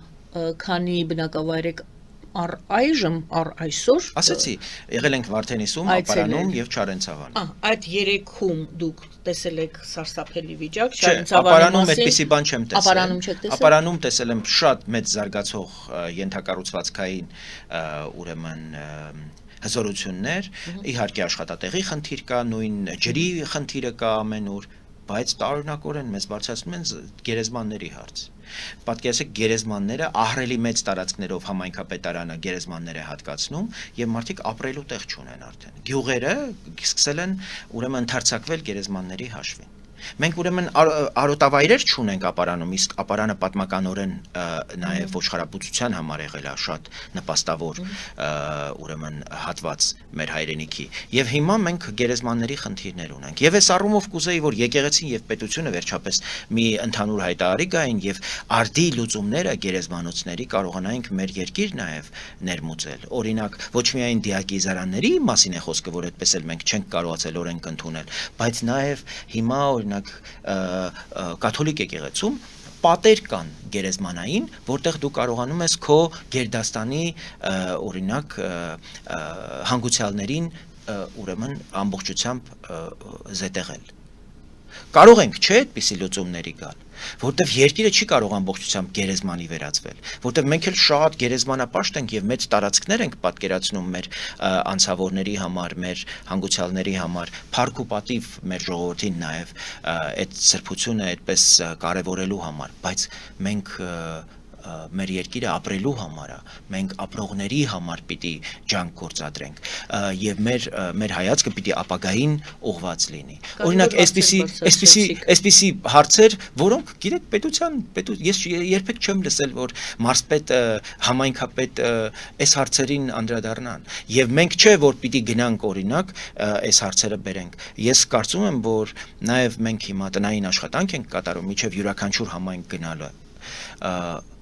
քանի բնակավայր եք առ այժմ, առ այսօր։ Ասեցի, եղել ենք Վարդենիսում, Ապարանում եւ Չարենցավանում։ Այդ երեքում դուք տեսել եք սարսափելի վիճակ, Չարենցավանում այդպիսի բան չեմ տեսել։ Ապարանում չեք տեսել։ Ապարանում տեսել եմ շատ մեծ զարգացող ենթակառուցվածքային ուրեմն հզորություններ, իհարկե աշխատատեղի խնդիր կա, նույն ջրի խնդիրը կա ամենուր, բայց տարօրինակորեն մեզ բարձրացնում են գերեզմանների հարց։ Պատկերացրեք գերեզմանները ահռելի մեծ տարածքներով համայնքապետարանը գերեզմաններ է հատկացնում եւ մարդիկ ապրելու տեղ չունեն արդեն։ Գյուղերը սկսել են ուրեմն ընդարձակվել գերեզմանների հաշվին։ Մենք ուրեմն արոտավայրեր չունենք Ապարանում, իսկ Ապարանը պատմականորեն նաև ոչխարաբուծության համար եղել է շատ նպաստավոր ուրեմն հատված մեր հայրենիքի։ Եվ հիմա մենք գերեզմանների խնդիրներ ունենք։ Եվ այս առումով կուզեի, որ եկեղեցին եւ պետությունը վերջապես մի ընդհանուր հայտարարի գային եւ արդի լուծումները գերեզմանոցների կարողանայինք մեր երկիր նաև ներմուծել։ Օրինակ, ոչ միայն դիակիզարանների մասին է խոսքը, որ այդպես էլ մենք չենք կարողացել օրենք ընդունել, բայց նաև հիմա կաթոլիկ եկեղեցում պատեր կան գերեզմանային, որտեղ դու կարողանում ես քո գերդաստանի օրինակ հանգուցյալներին ուրեմն ամբողջությամբ զետեղել։ Կարող ենք, չէ՞, այդպիսի լուծումների գալ, որտեղ երկիրը չի կարող ամբողջությամբ գերեզմանի վերածվել, որտեղ մենք էլ շատ գերեզմանապաշտ ենք եւ մեծ տարածքներ ենք պատկերացնում մեր անցավորների համար, մեր հանգուցյալների համար, փառք ու պատիվ մեր ժողովրդին նաեւ այդ սրբությունը այդպես կարեւորելու համար, բայց մենք մեր երկիրը ապրելու համար է, մենք ապրողների համար պիտի ջանք գործադրենք եւ մեր հայացքը պիտի ապագային ուղղված լինի։ Օրինակ, այսպիսի հարցեր, որոնք գիտեք ես երբեք չեմ լսել, որ մարզպետը, համայնքապետը այս հարցերին անդրադառնան։ Եվ մենք չէ, որ պիտի գնանք օրինակ այս հարցերը բերենք։ Ես կարծում եմ, որ նաեւ մենք հիմա տնային աշխատանք ենք կատարում միջև յուրաքանչյուր համայնք գնալը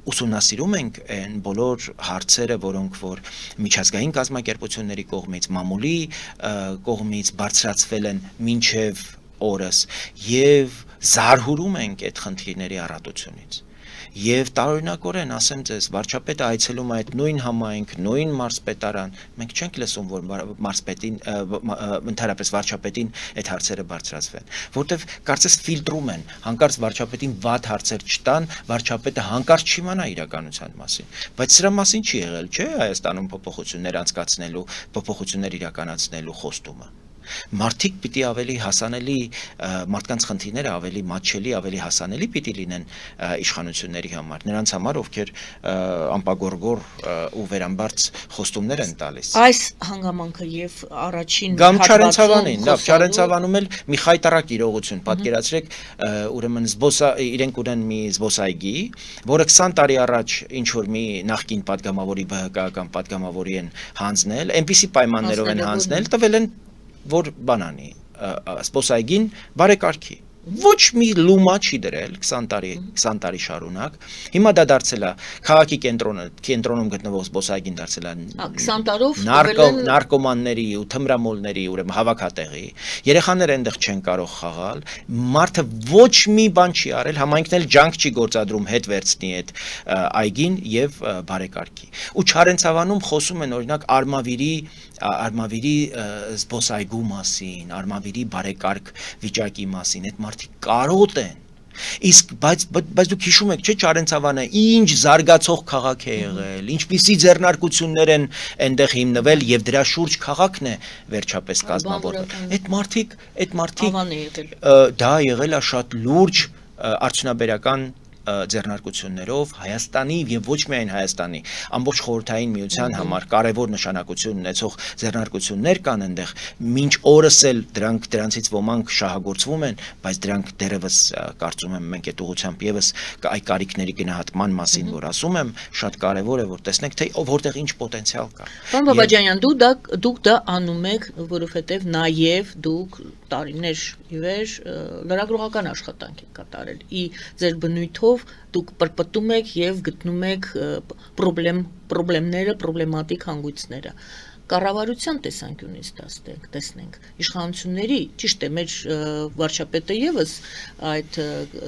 ուսումնասիրում ենք այն բոլոր հարցերը, որոնք որ միջազգային կազմակերպությունների կողմից, մամուլի կողմից բարձրացվել են մինչև օրս եւ զարհուրում ենք այդ խնդիրների առատությունից։ Եվ տարօրինակորեն ասեմ ձեզ, վարչապետը այցելում է այդ նույն համայնք, նույն մարզպետարան, մենք չենք լսում, որ մարզպետին, ընդհանրապես վարչապետին այդ հարցերը բարձրացվեն, որտեվ կարծես ֆիլտրում են, հանկարծ վարչապետին վատ հարցեր չտան, վարչապետը հանկարծ չիմանա իրականության մասին, բայց սրա մասին չի եղել, չէ՞, Հայաստանում փոփոխություններ անցկացնելու, փոփոխություններ իրականացնելու խոստումը։ Մարդիկ պիտի ավելի հասանելի, մարդկանց խնդիրները ավելի մատչելի, ավելի հասանելի պիտի լինեն իշխանությունների համար, նրանց համար, ովքեր անպագորգոր ու վերամբարձ խոստումներ են տալիս։ Այս հանգամանքը եւ առաջին Գամ Չարենցավանին, լավ, Չարենցավանում էլ մի խայտարակ իրողություն, պատկերացրեք, ուրեմն իրենք ունեն մի զբոսայգի, որը 20 տարի առաջ ինչ որ մի նախկին падգամավորի ԲՀԿ-ական падգամավորի են հանձնել, այնպիսի պայմաններով են հանձնել, տվել են որ բանանի սպոսայգին բարեկարգի ոչ մի լումա չի դրել 20 տարի շարունակ հիմա դա դարձել է քաղաքի կենտրոնում գտնվող սպոսայգին դարձել է 20 տարով նարկոմանների ու թմրամոլների ուրեմն հավաքատեղի երեխաները այնտեղ չեն կարող խաղալ մարդը ոչ մի բան չի արել համայնքն էլ ջանք չի գործադրում հետ վերցնի այդ այգին եւ բարեկարգի ու Չարենցավանում խոսում են օրինակ Արմավիրի զբոսայգու մասին, Արմավիրի բարեկարգ վիճակի մասին, այդ մարդիկ կարոտ են։ Իսկ բայց դուք հիշում եք, չէ՞ Չարենցավանը ինչ զարգացող քաղաք է եղել, ինչպիսի ձեռնարկություններ են այնտեղ հիմնվել եւ դրա շուրջ քաղաքն է վերջապես կազմավորվել։ Այդ մարդիկ դա եղել է շատ լուրջ արդյունաբերական ձեռնարկություններով Հայաստանի եւ ոչ միայն Հայաստանի ամբողջ խորհրդային միության համար կարևոր նշանակություն ունեցող ձեռնարկություններ կան այնտեղ մինչ օրս էլ դրանցից ոմանք շահագործվում են բայց դրանք դեռևս կարծում եմ մենք այդ ուղղությամբ եւս այ կարիքների գնահատման մասին որ ասում եմ շատ կարևոր է որ տեսնենք թե որտեղ ինչ պոտենցիալ կա Պարոն Բաբաջանյան դուք դա անում եք որովհետեւ նաեւ դուք տարիներ ի վեր լրագրողական աշխատանք եք կատարել ձեր բնույթով դուք պրպտում եք եւ գտնում եք պրոբլեմատիկ հանգույցները կառավարության տեսանկյունից տեսնենք իշխանությունների ճիշտ է մեր վարչապետը եւս այդ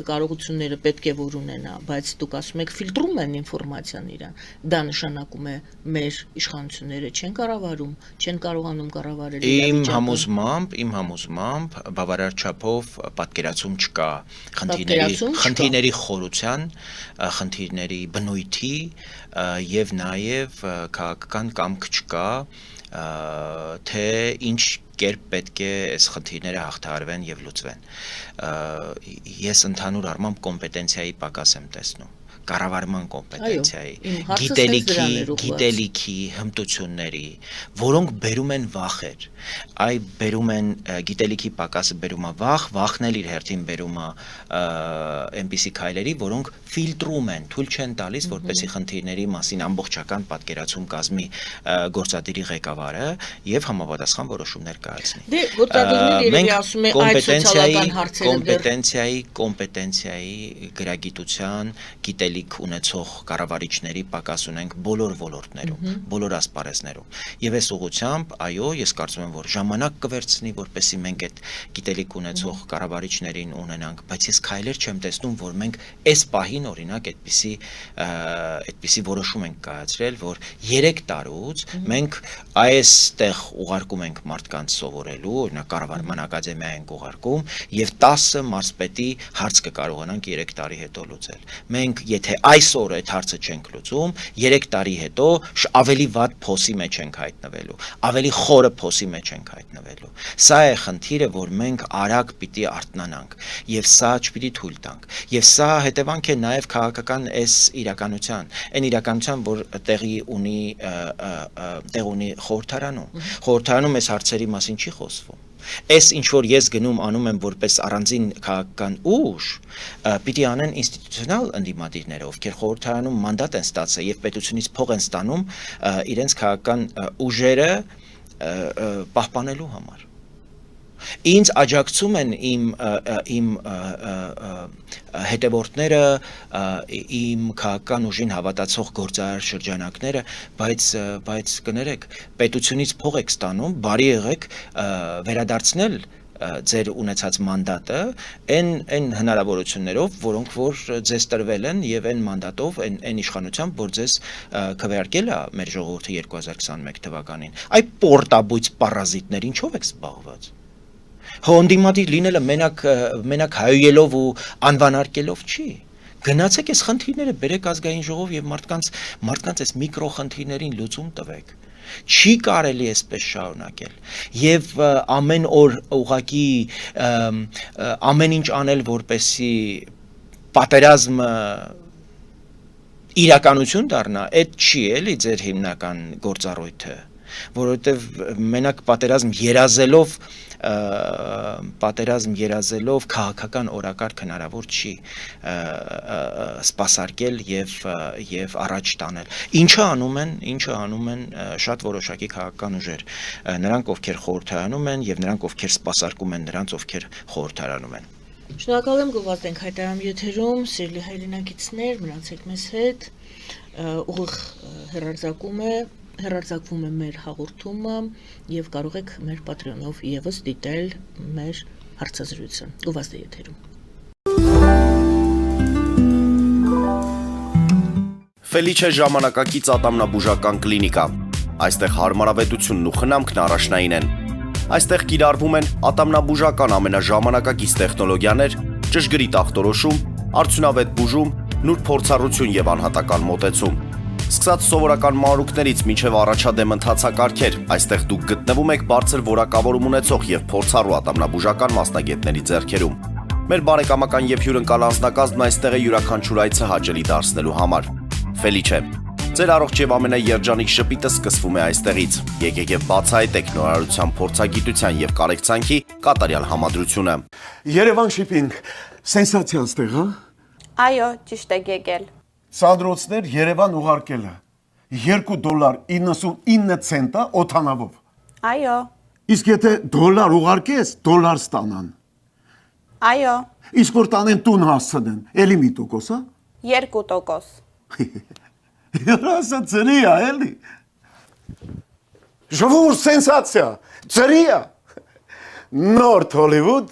կարողությունները պետք է որ ունենա բայց դուք ասում եք ֆիլտրում են ինֆորմացիան իրան դա նշանակում է մեր իշխանությունները չեն կառավարում չեն կարողանում կառավարել իմ համոզմամբ բավարար չափով պատկերացում չկա խնդիրների խորության խնդիրների բնույթի եւ նաեւ քաղաքական կամք չկա թե ինչ կերպ պետք է այս խնդիրները հաղթահարվեն եւ լուծվեն ես ընդհանուր առմամբ կոմպետենցիայի պակաս եմ տեսնում կառավարման կոմպետենցիայի գիտելիքի հմտությունների որոնք բերում են վախեր բերում են գիտելիքի պակասը բերում է վախն էլ իր հերթին բերում է այնպիսի քայլերի որոնք ֆիլտրում են թույլ չեն տալիս որպեսզի խնդիրների մասին ամբողջական պատկերացում կազմի գործադիրի ղեկավարը եւ համապատասխան որոշումներ կայացնի դե գործադիրները երևի ասում է այդ սոցիալական հարցերը կոմպետենցիայի գրագիտության գիտելիք ունեցող կառավարիչների պակաս ունենք բոլոր ոլորտներում, բոլոր ասպարեզներում։ Եվ այս ուղղությամբ, այո, ես կարծում եմ, որ ժամանակ կվերցնի, որպեսզի մենք այդ գիտելիք ունեցող կառավարիչներին ունենանք, բայց ես քայլեր չեմ տեսնում, որ մենք այս պահին օրինակ այդպիսի որոշում ենք կայացրել, որ 3 տարուց մենք այստեղ ուղարկում ենք մարդկանց սովորելու, օրինակ կառավարման ակադեմիա ենք ուղարկում եւ 10 մարզպետի հարց կկարողանանք 3 տարի հետո լուծել։ Մենք եթե այսօր այդ հարցը չենք լուծում, 3 տարի հետո ավելի վատ փոսի մեջ ենք հայտնվելու, ավելի խորը փոսի մեջ ենք հայտնվելու։ Սա է խնդիրը, որ մենք արագ պիտի արթնանանք եւ սա չպիտի թույլ տանք։ Եվ սա հետևանք է նաեւ քաղաքական այս իրականության, այն իրականության, որ տեղ ունի խորհրդարանում այս հարցերի մասին չի խոսվում։ Այս ինչ որ ես գնում անում եմ որպես առանձին քաղաքական ուժ, պիտի անեն ինստիտուցիոնալ ընդդիմադիրները, ովքեր խորհրդարանում մանդատ են ստացել եւ պետությունից փող են ստանում իրենց քաղաքական ուժերը պահպանելու համար։ Ինձ աջակցում են իմ հետևորդները, իմ քաղաքական ուժին հավատացող գործարար շրջանակները, բայց կներեք, պետությունից փող եք ստանում, բարի եղեք վերադարձնել ձեր ունեցած մանդատը այն հնարավորություններով, որոնք որ ձեզ տրվել են եւ այն մանդատով, այն իշխանությամբ, որ ձեզ քվեարկել է մեր ժողովուրդը 2021 թվականին։ Այ պորտաբույծ պարազիտներ ինչով եք զբաղված։ Հոնդիմադիր լինելը մենակ հայոյելով ու անվանարկելով չի։ Գնացեք այս խնդիրները բերեք ազգային ժողով եւ մարդկանց այս միկրո խնդիրներին լուծում տվեք։ Չի կարելի այսպես շարունակել եւ ամեն օր ուղակի ամեն ինչ անել, որպեսի պատերազմը իրականություն դառնա, այդ չի էլի ձեր հիմնական գործառույթը, որովհետեւ մենակ պատերազմ երազելով քաղաքական օրակարգ հնարավոր չի սպասարկել եւ առաջ տանել։ Ինչը անում են շատ որոշակի քաղաքական ուժեր, նրանք ովքեր խորհրդարանում են եւ նրանք ովքեր սպասարկում են նրանց ովքեր խորհրդարանում են։ Շնորհակալ եմ, գովազդենք հայտարարում եթերում, սիրելի հայրենակիցներ, մնացեք մեզ հետ, ուղիղ հեռարձակվում է մեր հաղորդումը եւ կարող եք մեր Patreon-ով եւս դիտել մեր հարցազրույցը։ Գովազդը եթերում։ Ֆելիչե ժամանակակից ատամնաբուժական կլինիկա։ Այստեղ հարմարավետությունն ու խնամքն առաջնային են։ Այստեղ կիրառվում են ատամնաբուժական ամենաժամանակակից տեխնոլոգիաներ, ճշգրիտ ախտորոշում, արդյունավետ բուժում, նուրբ փորձառություն եւ անհատական մոտեցում։ Սկսած սովորական մանրուքներից մինչև առաջադեմ ընթացակարգեր, այստեղ դուք գտնվում եք բարձր որակավորում ունեցող եւ փորձառու ատամնաբուժական մասնագետների ձեռքերում։ Մեր բարեկամական եւ հյուրընկալ անձնակազմն այստեղ է յուրաքանչյուր այցը հաճելի դարձնելու համար։ Ֆելիչե, ձեր առողջ եւ ամենաերջանիկ շպիտը սկսվում է այստեղից։ Եկեք եւ բացահայտեք նորարարության փորձագիտության եւ կարեկցանքի կատարյալ համադրությունը։ Երևան շիփինգ, սենսացիա ստեղ, հա։ Այո, ճիշտ եք եկել։ Սանդրոցներ Երևան ուղարկելը $2.99 օթանավով։ Այո, Իսկ եթե դոլար ուղարկես, դոլար ստանան։ այո, Իսկ որ տանեն տուն հասցնեն, էլի մի տոկոս, հա։ 2%։ Երասա ծրիա, էլի։ Ժողովուրդ սենսացիա, ծրիա։ Նորթ Հոլիվուդ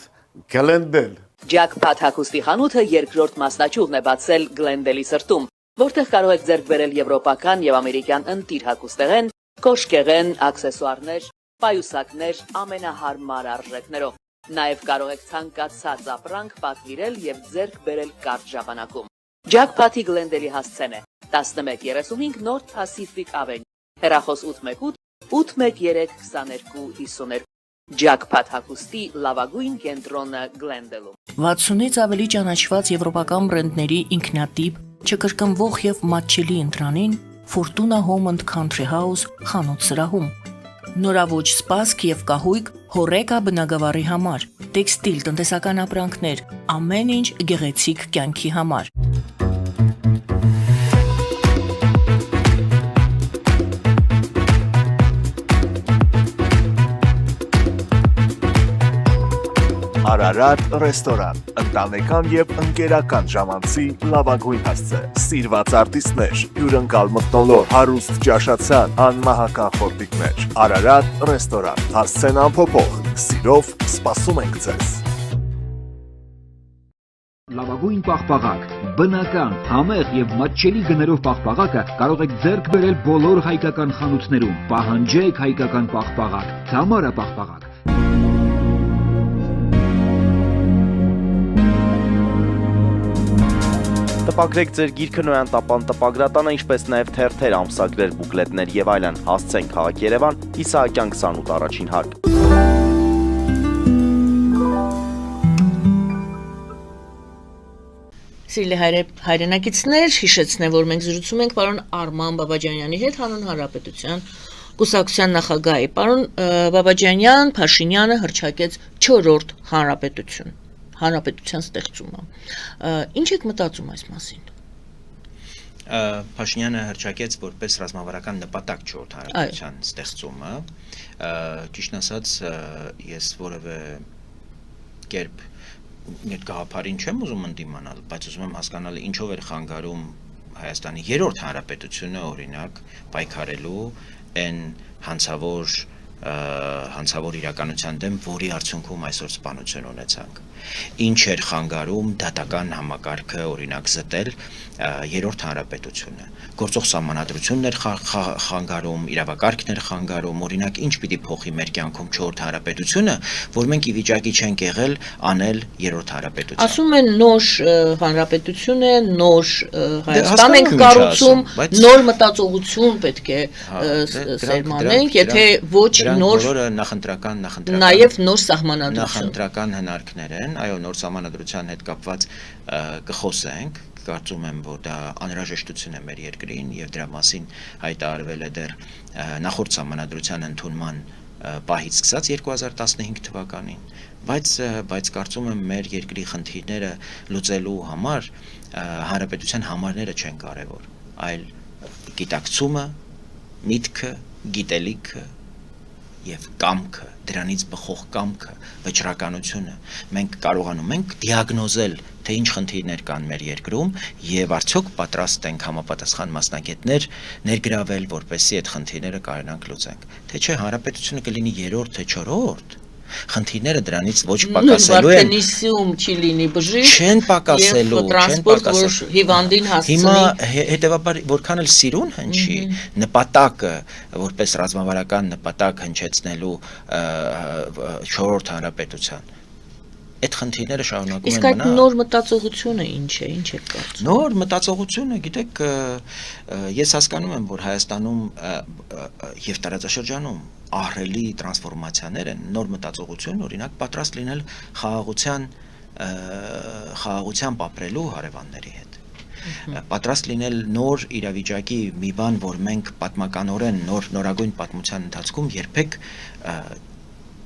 Գլենդել։ Ջաքփաթ հագուստի խանութը երկրորդ մասնաճյուղն է բացել Գլենդելի սրտում, որտեղ կարող եք ձեռք բերել եվրոպական եւ ամերիկյան ընտիր հագուստեղեն, կոշկեղեն, աքսեսուարներ, պայուսակներ ամենահարմար արժեքներով։ Նաեւ կարող եք ցանկացած ապրանք պատվիրել եւ ձեռք բերել կարճ ժամանակում։ Ջաքփաթի Գլենդելի հասցեն է 1135 North Pacific Avenue, հեռախոս 818 813 2252։ Ջաքփաթ հագուստի լավագույն կենտրոնը Գլենդելում։ 60-ից ավելի ճանաչված եվրոպական բրենդների ինքնատիպ, չկրկնվող եւ մատչելի ընտրանին Fortuna Home and Country House խանութ սրահում։ Նորավոճ սպասք եւ կահույք հորեկա բնագավառի համար, տեքստիլ տնտեսական ապրանքներ, ամեն ինչ գեղեցիկ կյանքի համար։ Արարատ ռեստորան, ընտանեկան եւ ընկերական ժամանցի լավագույն հասցե, սիրված արտիստներ, հյուրընկալ մթնոլորտ, հարուստ ճաշացան, անմահական խորտիկներ, Արարատ ռեստորան, հասցեն անփոփոխ, սիրով սպասում ենք ձեզ։ Լավագույն պաղպաղակ, բնական, համեղ եւ մատչելի գներով պաղպաղակը կարող եք ձեռք բերել բոլոր հայկական խանութներում։ Պահանջեք հայկական պաղպաղակ, Թամարա պաղպաղակ։ Տպագրեք ձեր գիրքը Նոյան տապան տպագրատանը, ինչպես նաև թերթեր, ամսագրեր, բուկլետներ եւ այլն։ Հասցեն քաղաք Երևան, Իսահակյան 28 առաջին հարկ։ Սիրելի հայրենակիցներ, հիշեցնեմ, որ մենք զրուցում ենք պարոն Արման Բաբաջանյանի հետ, հանուն Հանրապետության կուսակցության նախագահի։ Պարոն Բաբաջանյան Փաշինյանը հռչակեց 4-րդ հանրապետության ստեղծումը։ Ինչ եք մտածում այս մասին։ Փաշինյանը հռչակեց որպես ռազմավարական նպատակ 4-րդ հանրապետության ստեղծումը։ Ճիշտ ասած, ես որևէ կերպ ներկայապարին չեմ ուզում ընդդիմանալ, բայց ուզում եմ հասկանալ ինչով էր խանգարում Հայաստանի 3-րդ հանրապետությունը օրինակ պայքարելու այն հանցավոր իրականության դեմ, որի արդյունքում այսօր սպանություն ունեցանք։ Ինչ էր խանգարում դատական համակարգը օրինակ զտել 3-րդ հանրապետությունը։ Գործող սահմանադրությունն էր խանգարում, իրավակարգն էր խանգարում, օրինակ ինչ պիտի փոխի մեր կյանքում 4-րդ հանրապետությունը, որ մենք ի վիճակի չենք եղել անել 3-րդ հանրապետության։ Ասում են նոր հանրապետություն է, նոր Հայաստան ենք կառուցում, նոր մտածողություն պետք է սերմանենք, եթե ոչ նոր նախընտրական նաև նոր սահմանադրություն։ Նախընտրական հնարքներ են, այո, նոր սահմանադրության հետ կապված կխոսենք, կարծում եմ, որ դա անհրաժեշտություն է մեր երկրին եւ դրա մասին հայտարարվել է դեռ նախորդ սահմանադրության ընդունման պահից սկսած 2015 թվականին, բայց կարծում եմ մեր երկրի խնդիրները լուծելու համար հանրապետության համարները չեն կարևոր, այլ գիտակցումը, միտքը, գիտելիքը եւ կամքը, դրանից բխող կամքը, վճռականությունը։ Մենք կարողանում ենք դիագնոզել, թե ինչ խնդիրներ կան մեր երկրում եւ արդյոք պատրաստ ենք համապատասխան մասնագետներ ներգրավել, որպեսզի այդ խնդիրները կարողանանք լուծենք։ Թե չէ հանրապետությունը կլինի 3-րդ թե 4-րդ, խնդիրները դրանից ոչ պակասելու են։ Նիսիում չի լինի բժիշկ, չեն պակասելու, տրանսպորտ, որ հիվանդին հասցնի։ Հիմա հետեւաբար որքան էլ սիրուն հնչի, նպատակը որպես ռազմավարական նպատակ հնչեցնելու 4-րդ հանրապետության, այդ խնդիրները շարունակում են Իսկ այդ մնալ։ նոր մտածողությունը ինչ է, ինչ է կարծում։ Նոր մտածողությունը, գիտեք, ես հասկանում եմ, որ Հայաստանում եւ տարածաշրջանում ահռելի տրանսֆորմացիաներ են, նոր մտածողություն, օրինակ պատրաստ լինել խաղաղությամբ ապրելու հարևանների հետ։ Պատրաստ լինել նոր իրավիճակի մի բան, որ մենք պատմականորեն նորագույն պատմության ընթացքում երբեք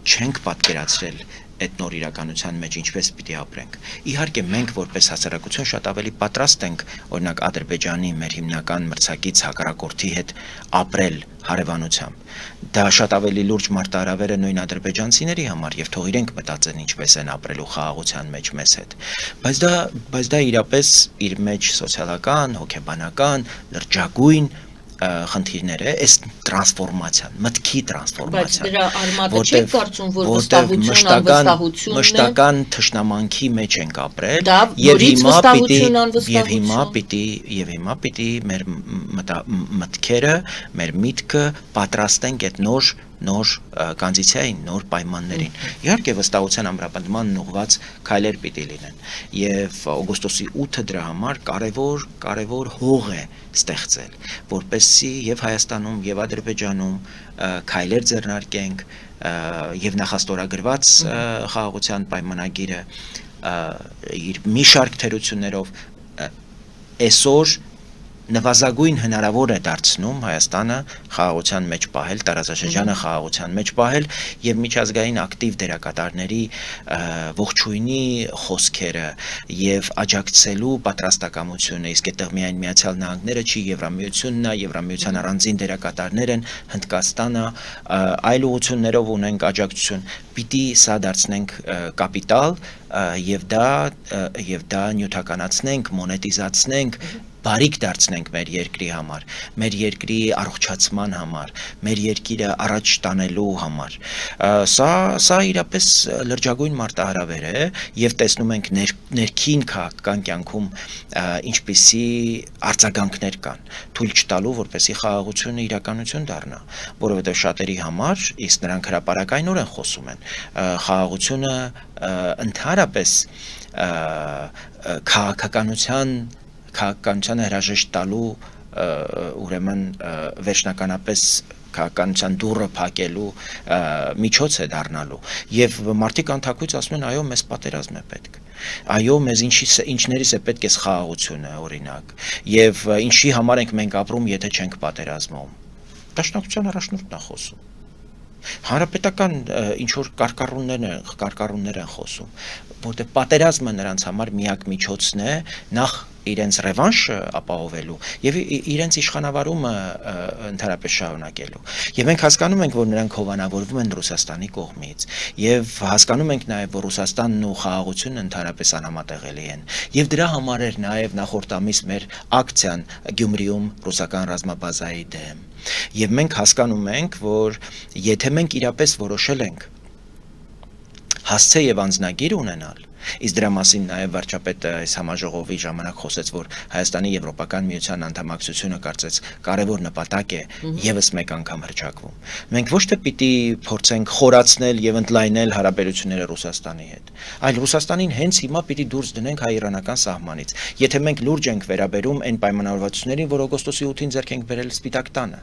չենք պատկերացրել այդ նոր իրականության մեջ ինչպես պիտի ապրենք։ Իհարկե մենք որպես հասարակություն շատ ավելի պատրաստ ենք օրինակ Ադրբեջանի մեր հիմնական մրցակից հակառակորդի հետ ապրել հարևանությամբ։ Դա շատ ավելի լուրջ մարտահրավեր է նույն ադրբեջանցիների համար եւ թող իրենք մտածեն ինչպես են ապրելու խաղաղության մեջ մեզ հետ։ Բայց դա իրապես իր մեջ սոցիալական, հոգեբանական, լրջագույն խնդիրներ է, այս տրանսֆորմացիան, մտքի տրանսֆորմացիան։ Բայց դրա արմատը չեք կարծում, որ վստահություն, անվստահությունն է։ Մշտական թշնամանքի մեջ ենք ապրել եւ հիմա պիտի մեր մտքերը, մեր միտքը պատրաստենք այդ նոր կոնդիցիային, նոր պայմաններին։ Իհարկե վստահության ամրապնդմանն ուղղված քայլեր պիտի լինեն եւ օգոստոսի 8-ը դրա համար կարևոր հող է ստեղծել, որպեսզի եւ Հայաստանում եւ Ադրբեջանում քայլեր ձեռնարկենք եւ նախաստորագրված խաղաղության պայմանագիրը իր մի շարք թերություններով այսօր նվազագույն հնարավոր է դարձնում Հայաստանը խաղաղության մեջ պահել, տարածաշրջանը խաղաղության մեջ պահել եւ միջազգային ակտիվ դերակատարների ողջույնի խոսքերը եւ աջակցելու պատրաստակամությունը, իսկ այդտեղ միայն Միացյալ Նահանգները չի, Եվրամիությունն է, Եվրամիության առանձին դերակատարներ են, Հնդկաստանը, այլ ուղղություններով ունենք աջակցություն, պիտի սա դարձնենք կապիտալ եւ դա նյութականացնենք, մոնետիզացնենք, բարիք դարձնենք մեր երկրի համար, մեր երկրի առողջացման համար, մեր երկիրը առաջ տանելու համար։ Սա իրապես լրջագույն մարտահրավեր է եւ տեսնում ենք ներքին քաղաքական կյանքում ինչպիսի արձագանքներ կան, թույլ չտալու, որպեսզի խաղաղությունը իրականություն դառնա, որովհետեւ շատերի համար, իսկ նրանք հրապարակայնորեն խոսում են, խաղաղությունը ընդհանրապես քաղաքականությանը հրաժեշտ տալու ուրեմն վերջնականապես քաղաքականության դուռը փակելու միջոց է դառնալու եւ մարդիկ անթակույց ասում են այո մեզ պատերազմ է պետք այո մեզ ինչներից է պետք է խաղաղությունը օրինակ եւ ինչի համար ենք մենք ապրում եթե չենք պատերազմում դաշնակցության առաջնորդն է խոսում հանրապետական ինչ որ կարկառուններ են խոսում որտեղ պատերազմը նրանց համար միակ միջոցն է նախ իրենց ռևանշը ապահովելու եւ իրենց իշխանավարումը ընդհանրապես շարունակելու եւ մենք հասկանում ենք որ նրանք հովանավորվում են Ռուսաստանի կողմից եւ հասկանում ենք նաեւ որ Ռուսաստանն ու խաղաղությունը ընդհանրապես անհամատեղելի են եւ դրա համար էր նաեւ նախորդ ամիս մեր ակցիան Գյումրիում ռուսական ռազմաբազայի դեմ եւ մենք հասկանում ենք որ եթե մենք իրապես որոշել ենք հասցե եւ անձնագիր ունենալ իսկ դրա մասին նաեւ վարչապետը այս համաժողովի ժամանակ խոսեց որ Հայաստանի Եվրոպական միության անդամակցությունը կարծես կարևոր նպատակ է եւս մեկ անգամ հրճակվում մենք ոչ թե պիտի փորձենք խորացնել եւ ընդլայնել հարաբերությունները Ռուսաստանի հետ այլ Ռուսաստանին հենց հիմա պիտի դուրս դնենք հայ-իրանական սահմանից եթե մենք լուրջ ենք վերաբերում այն պայմանավորվածություններին որ օգոստոսի 8-ին ձեռք ենք բերել Սպիտակ տանը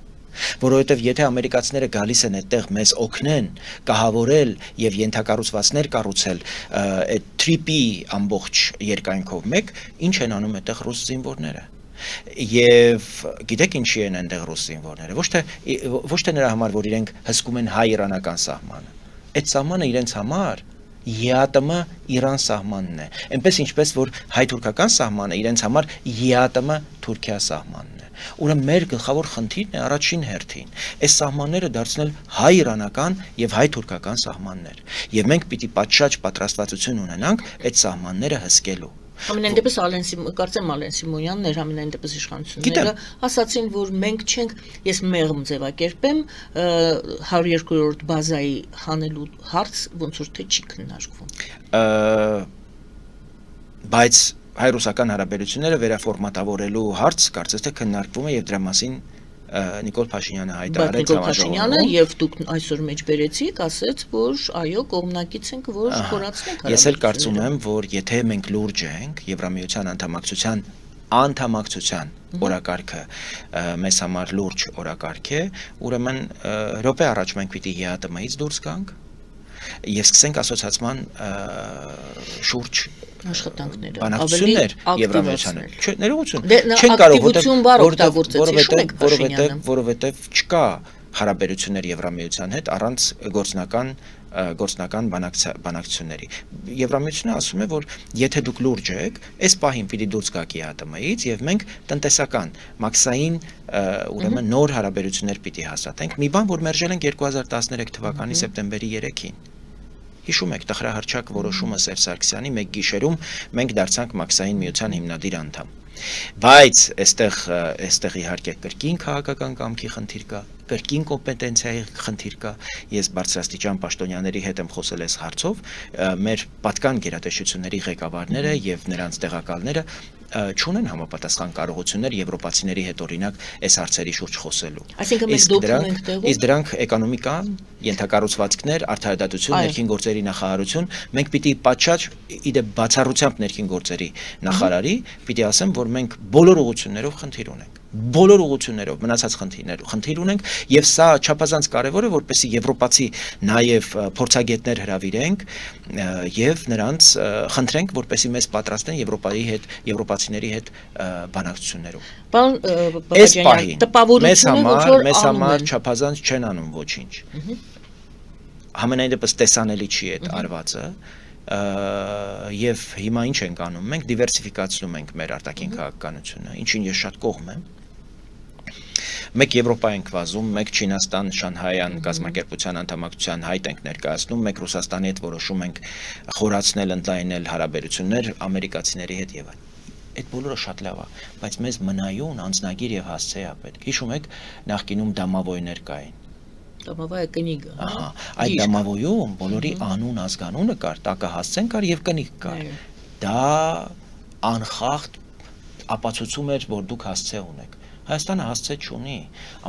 որովհետև եթե ամերիկացիները գալիս են այդտեղ մեզ օգնեն կահավորել եւ ենթակառուցվածքներ կառուցել այդ թրիպի ամբողջ երկայնքով մեկ ինչ են անում այդտեղ ռուս զինվորները եւ գիտեք ինչի են այնտեղ ռուս զինվորները ոչ թե նրա համար որ իրենք հսկում են հայ-իրանական սահմանը այդ սահմանը իրենց համար ԵԱՏՄ Իրան սահմանն է այնպես ինչպես որ հայ-թուրքական սահմանը իրենց համար ԵԱՏՄ Թուրքիա սահմանն է ուրեմն մեր գլխավոր խնդիրն է առաջին հերթին այս սահմանները դարձնել հայ-իրանական եւ հայ-թուրքական սահմաններ եւ մենք պիտի պատշաճ պատրաստվածություն ունենանք այդ սահմանները հսկելու Ամենայն դեպս կարծեմ Ալեն Սիմոնյանն էր ամենայն դեպս իշխանությունները ասացին որ մենք չենք ես մեղմ ձևակերպեմ 102-րդ բազայի հանելու հարց ոնց որ թե չի քննարկվում բայց հայ-ռուսական հարաբերությունները վերաֆորմատավորելու հարց կարծես թե քննարկվում է եւ դրա մասին Նիկոլ Փաշինյանը հայտարարեց Փաշինյանը եւ դուք այսօր մեջ բերեցիք ասեց որ այո կողմնակից ենք որ խորացնենք Ես էլ կարծում եմ որ եթե մենք լուրջ ենք Եվրամիության անդամակցության օրակարգը մեզ համար լուրջ օրակարգ է ուրեմն րոպե առաջ մենք պիտի ԵԱՏՄ-ից դուրս գանք եւ սկսենք ասոցիացման շուրջ աշխատանքները բանակցություններ Եվրամիությանը ներողություն չեն կարող որովհետեւ չկա հարաբերություններ Եվրամիության հետ առանց գործնական բանակցությունների Եվրամիությունը ասում է որ եթե դուք լուրջ եք այս պահին պիտի դուրս գաք ԵԱՏՄ-ից եւ մենք տնտեսական մաքսային ուրեմն նոր հարաբերություններ պիտի հաստատենք մի բան որ մերժել ենք 2013 թվականի սեպտեմբերի 3-ին Հիշում եք տխրահարճակ որոշումը Սերժ Սարգսյանի մեկ գիշերում մենք դարձանք մաքսային միության հիմնադիր անդամ բայց այստեղ իհարկե կրկին քաղաքական կամքի խնդիր կա կրկին կոմպետենցիայի խնդիր կա ես բարձրաստիճան պաշտոնյաների հետ եմ խոսել այս հարցով մեր պատկան գերատեսչությունների ղեկավարները եւ նրանց տեղակալները չունեն համապատասխան կարողություններ եվրոպացիների հետ օրինակ այս հարցերի շուրջ խոսելու Այսինքն մենք դոկումենտ ենք տեղում իսկ դրանք էկոնոմիկան ենթակառուցվածքներ արդարադատություն ներքին գործերի նախարարություն մենք պիտի պատշաճ իդեպ բացառությամբ ներքին գործերի նախարարի պիտի ասեմ որ մենք բոլոր ուղղություններով խնդիր ունենք բոլոր ուղղություններով մնացած խնդիր ունենք եւ սա չափազանց կարեւոր է որպեսզի եվրոպացի նաեւ փորձագետներ հրավիրենք եւ նրանց խնդրենք որպեսզի մեզ պատրաստեն եվրոպացիների հետ բանակցություններով Պարոն Բաբաջանյան, տպավորություն է որ մեզ համար չափազանց չեն անում ոչինչ համենայն դեպս տեսանելի չի այդ արվածը եւ հիմա ինչ ենք անում մենք դիվերսիֆիկացնում ենք մեր արտաքին քաղաքականությունը ինչին ես շատ կողմ եմ մեկ Եվրոպա ենք վազում, մեկ Չինաստան, Շանհայյան կազմակերպության անդամակցության հայտ ենք ներկայացնում, մեկ Ռուսաստանի հետ որոշում ենք խորացնել, ընդլայնել հարաբերություններ ամերիկացիների հետ եւ այլն։ Այդ բոլորը շատ լավ է, բայց մեզ մնայուն անձնագիր եւ հասցե է պետք։ Հիշում եք, նախկինում դամավոյներ կային։ Դամավոյը կնիգը։ Ահա, այդ դամավոյում բոլորի անուն ազգանունը կար, տակը հասցեն կար եւ կնիկ կար։ Դա անխախտ ապացուցում էր, որ դուք հասցե ունեք։ Հայաստանը հասցե չունի,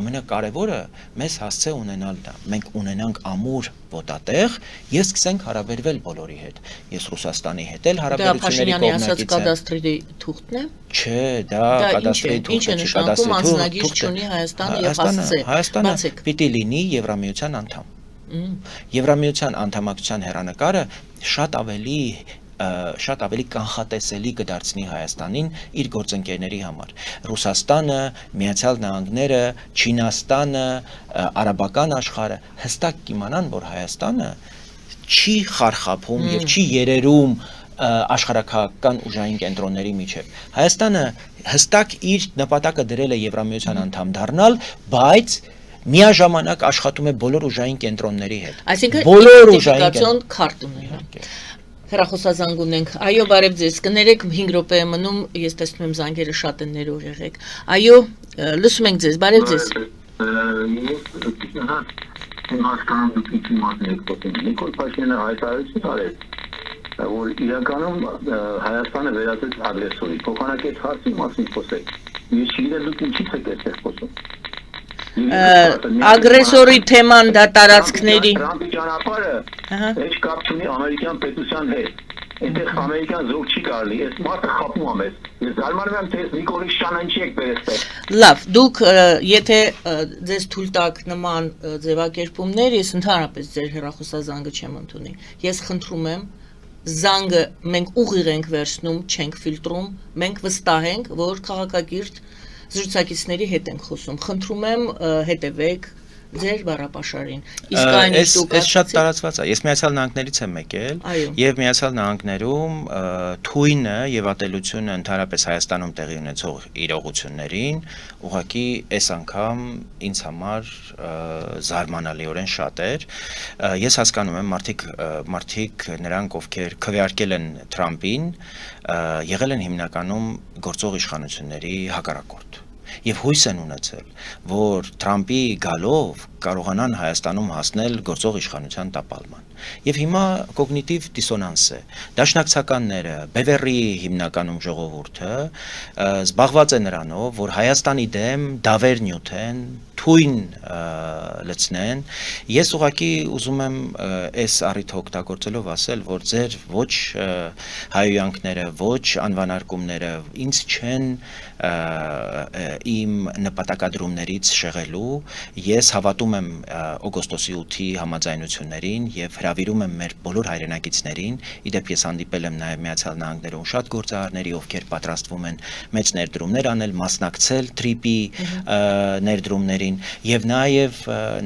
ամենակարևորը մեզ հասցե ունենալն է, մենք ունենանք ամուր ոտատեղ, ես սկսենք հարաբերվել բոլորի հետ, ես Ռուսաստանի հետ էլ հարաբերությունների կողմնակից եմ։ Դա Փաշինյանի ասած կադաստրի թուղթն է։ Չէ, դա կադաստրի թուղթը չի, կադաստրի թուղթը չունի Հայաստանը եւ հասցե։ Հայաստանը պիտի լինի Եվրամիության անդամ։ Եվրամիության անդամակցության հեռանկարը շատ ավելի կանխատեսելի կդարձնի Հայաստանին իր գործընկերների համար։ Ռուսաստանը, Միացյալ Նահանգները, Չինաստանը, արաբական աշխարհը հստակ կիմանան, որ Հայաստանը չի խարխափում եւ չի երերում աշխարհակաղակական ուժային կենտրոնների միջև։ Հայաստանը հստակ իր նպատակը դրել է Եվրամիության անդամ դառնալ, բայց միաժամանակ աշխատում է բոլոր ուժային կենտրոնների հետ։ Այսինքն բոլոր ուժային քարտ ունի։ Հեռախոսազանգ ունենք։ Այո, բարև ձեզ։ Կներեք 5 րոպե է մնում, ես տեսնում եմ զանգերը շատ են ներող եղեք։ Այո, լսում ենք ձեզ, բարև ձեզ։ Հասկանում դուք ինչ իմացն եք խոսում։ Նիկոլ Փաշինյանը հայտարարություն արեց, որ իրականում Հայաստանը վերածեց ագրեսորի։ Փոխանակ այդ հարցի մասին խոսեք։ Ես չգիտեմ դուք ինչից եք այստեղ խոսում։ Ագրեսորի թեման դա տարածքների Թրամփի ճանապարհը heç կապ չունի ամերիկյան պետության հետ։ Այնտեղ ամերիկյան զորք չի կարելի, այս մարդը խափում է մեզ։ Ես զարմանում եմ, թե Նիկոլի Շանան չի եք բերել։ Լավ, դուք եթե ձեզ թույլ տաք նման ձևակերպումներ, ես ընդհանրապես ձեր հեռախոսազանգը չեմ ընդունի։ Ես խնդրում եմ զանգը մենք ուղիղ ենք վերցնում, չենք ֆիլտրում, մենք վստահ ենք, որ քաղաքակիրթ զրուցակիցների հետ ենք խոսում։ Խնդրում եմ հետևեք ձեր բառապաշարին։ Իսկ այն ինչ դուք Այս շատ տարածված է։ Ես Միացյալ Նահանգներից եմ եկել եւ Միացյալ Նահանգներում թույնը եւ ատելությունը ընդհանրապես Հայաստանում տեղի ունեցող իրողություններին ուղղակի այս անգամ ինձ համար զարմանալիորեն շատ էր։ Ես հասկանում եմ մարդիկ նրանք ովքեր քվեարկել են Թրամփին եղել են հիմնականում գործող իշխանությունների հակառակորդ եւ հույս են ունեցել, որ Թրամփի գալով կարողանան Հայաստանում հասնել գործող իշխանության տապալման։ Եվ հիմա կոգնիտիվ դիսոնանս է։ Դաշնակցականները, Բևերի հիմնականում ժողովուրդը զբաղված է նրանով, որ Հայաստանի դեմ դավեր նյութեն, թույն լցնեն։ Ես ուղղակի ուզում եմ այս առիթը օգտագործելով ասել, որ ձեր ոչ հայոյանքները, ոչ անվանարկումները ինձ չեն իմ նպատակադրումներից շեղելու։ Ես հավատում եմ օգոստոսի 8-ի համաձայնություններին եւ հրավիրում եմ մեր բոլոր հայրենակիցներին, իդեպ ես հանդիպել եմ նաեւ Միացյալ Նահանգներում շատ գործարարների, ովքեր պատրաստվում են մեծ ներդրումներ անել, մասնակցել TRIP-ի ներդրումներին եւ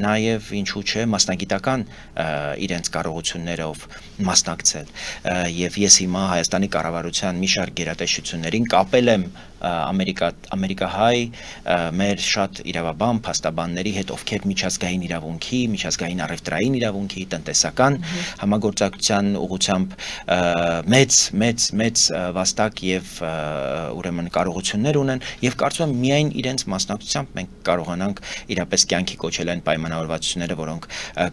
նաեւ ինչու՞ չէ մասնագիտական իրենց կարողություններով մասնակցել եւ ես հիմա Հայաստանի կառավարության մի շարք գերատեսչություններին կապել եմ ամերիկահայ մեր շատ իրավաբան փաստաբանների հետ, ովքեր միջազգային իրավունքի, միջազգային առևտրային իրավունքի, տնտեսական համագործակցության ուղղությամբ մեծ վաստակ եւ ուրեմն կարողություններ ունեն եւ կարծում եմ միայն իրենց մասնակցությամբ մենք կարողանանք իրապես կյանքի կոչել այն պայմանավորվածությունները, որոնք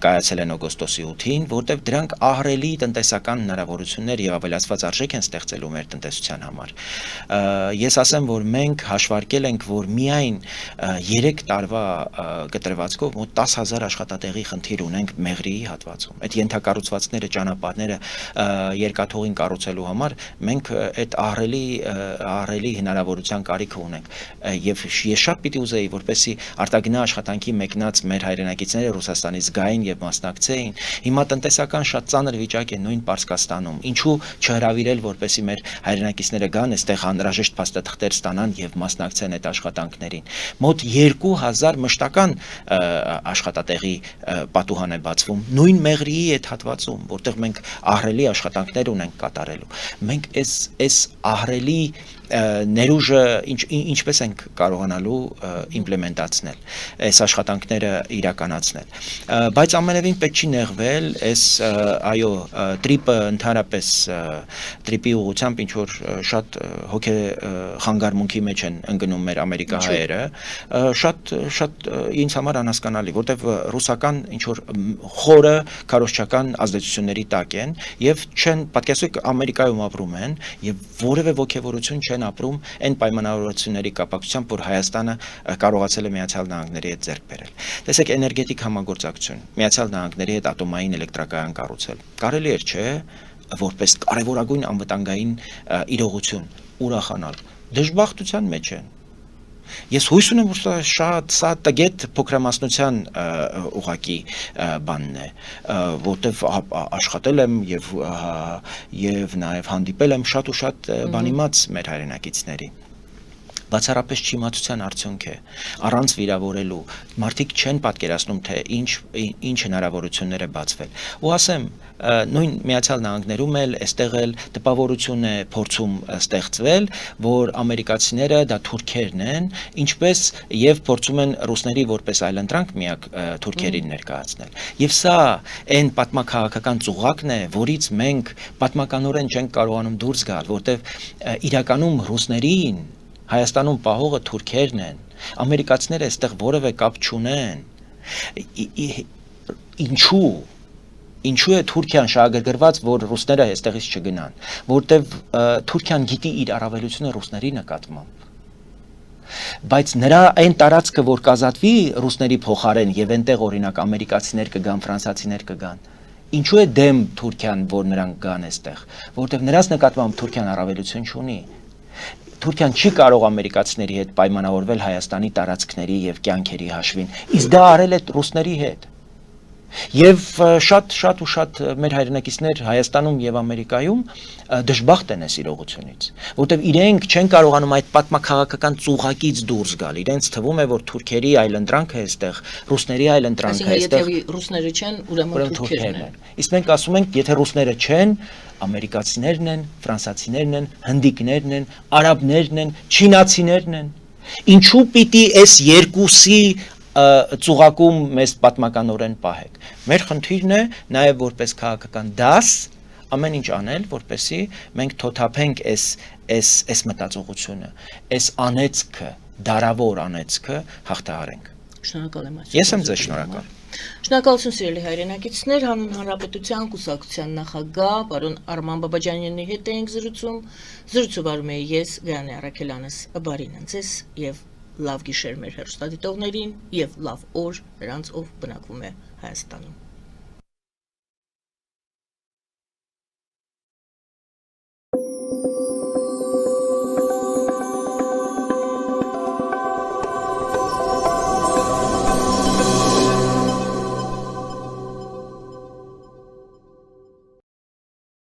կայացել են օգոստոսի 8-ին, որտեղ դրանք ահռելի տնտեսական հնարավորություններ եւ ավելացված արժեք են ստեղծելու մեր տնտեսության համար։ Ես ասեմ, ասեմ, որ մենք հաշվարկել ենք, որ միայն 3 տարվա կտրվածքով մոտ 10,000 աշխատատեղի խնդիր ունենք Մեղրիի հատվածում։ Այդ ենթակառուցվածքները, ճանապարհները երկաթուղին կառուցելու համար մենք այդ ահռելի հնարավորության կարիքը ունենք։ Եվ ես շատ պիտի ուզեի, որպեսզի արտագնա աշխատանքի մեկնած մեր հայրենակիցները Ռուսաստանից գային եւ մասնակցեին։ Հիմա տնտեսական շատ ծանր վիճակ է նույն Պարսկաստանում։ Ինչու չհրավիրել, որպեսզի մեր հայրենակիցները գան, այստեղ անհրաժեշտ փաստաթղթեր ստանան եւ մասնակցեն այդ աշխատանքներին։ Մոտ 2000 մշտական աշխատատեղի պատուհան է բացվում նույն Մեղրիի այդ հատվածում, որտեղ մենք ահռելի աշխատանքներ ունենք կատարելու։ Մենք այս ահռելի ներուժը ինչպես ենք կարողանալու իմպլեմենտացնել, այս աշխատանքները իրականացնել։ Բայց ամենևին պետք չի նեղվել, այո, տրիպը ընդհանրապես տրիպի ուղղությամբ ինչ որ շատ հոգեխանգարմունքի մեջ են ընկնում մեր ամերիկահայերը, շատ ինձ համար անհասկանալի, որտեղ ռուսական ինչ որ խորը քարոզչական ազդեցությունների տակ են եւ չեն պատկերացրեք Ամերիկայում ապրում են եւ որևէ ոգևորություն չեն ապրում այն պայմանավորվածությունների կապակցությամբ, որ Հայաստանը կարողացել է Միացյալ Նահանգների հետ ձեռք բերել։ Տեսեք, էներգետիկ համագործակցություն, Միացյալ Նահանգների հետ ատոմային էլեկտրակայան կառուցել։ Կարելի էր, չէ, որպես կարևորագույն անվտանգային իրողություն ուրախանալ։ Դժբախտության մեջ են։ Ես հույս ունեմ, որ սա տգետ փոքրամասնության ուղակի բանն է, որտեվ աշխատել եմ եւ նաեւ հանդիպել եմ շատ ու շատ բանիմաց մեր հայրենակիցների։ Բացառապես չիմացության արդյունք է, առանց վիրավորելու, մարդիկ չեն պատկերացնում, թե ինչ հնարավորություններ է բացվել։ Ու ասեմ, նույն Միացյալ Նահանգներում էլ, այստեղ էլ տպավորություն է փորձում ստեղծվել, որ ամերիկացիները դա թուրքերն են, ինչպես եւ փորձում են ռուսների որպես այլընտրանք միակ թուրքերին ներկայացնել։ Եվ սա այն պատմաքաղաքական ծուղակն է, որից մենք պատմականորեն չենք կարողանում դուրս գալ, որտեվ իրականում ռուսներին Հայաստանում պահողը թուրքերն են, ամերիկացիները այստեղ որևէ կապ չունեն։ Ինչու է Թուրքիան շահագրգռված, որ ռուսները այստեղից չգնան, որտեվ Թուրքիան գիտի իր առավելությունը ռուսների նկատմամբ։ Բայց նրա այն տարածքը, որ կազատվի ռուսների փոխարեն եւ այնտեղ օրինակ ամերիկացիներ կգան, ֆրանսիացիներ կգան, ինչու է դեմ Թուրքիան, որ նրանք գան այստեղ, որտեվ նրանց նկատմամբ Թուրքիան առավելություն չունի։ Թուրքիան չի կարող ամերիկացիների հետ պայմանավորվել Հայաստանի տարածքների եւ կյանքերի հաշվին, իսկ դա արել է ռուսների հետ։ Եվ շատ մեր հայրենակիցներ Հայաստանում եւ Ամերիկայում դժբախտ են այս իրողությունից, որտեւ իրենք չեն կարողանում այդ պատմաքաղաքական ծուղակից դուրս գալ։ Իրենց թվում է, որ թուրքերի այլընտրանքը է այստեղ, ռուսների այլընտրանքը է այստեղ։ Եթե ռուսները չեն, ուրեմն թուրքերն են։ Իսկ մենք ասում ենք, եթե ռուսները չեն, ամերիկացիներն են, ֆրանսիացիներն են, հնդիկներն են, արաբներն են, չինացիներն են։ Ինչու պիտի այս երկուսի ծուղակում մեզ պատմականորեն պահեք։ Մեր խնդիրն է նաև որպես քաղաքական դաս ամեն ինչ անել, որպեսզի մենք թոթափենք այս մտածողությունը, այս անեծքը, դարավոր անեծքը հաղթահարենք։ Շնորհակալ եմ։ Ես եմ ձեզ շնորհակալ։ Շնորհակալություն սիրելի հայրենակիցներ, հանուն Հանրապետության կուսակցության նախագահ պարոն Արման Բաբաջանյանի հետ էինք զրուցում վարում էի ես Գայանե Առաքելյանս, բարին ընձեզ եւ լավ գիշեր մեր հեռուստադիտողներին եւ լավ օր նրանց, ով բնակվում է Հայաստանում։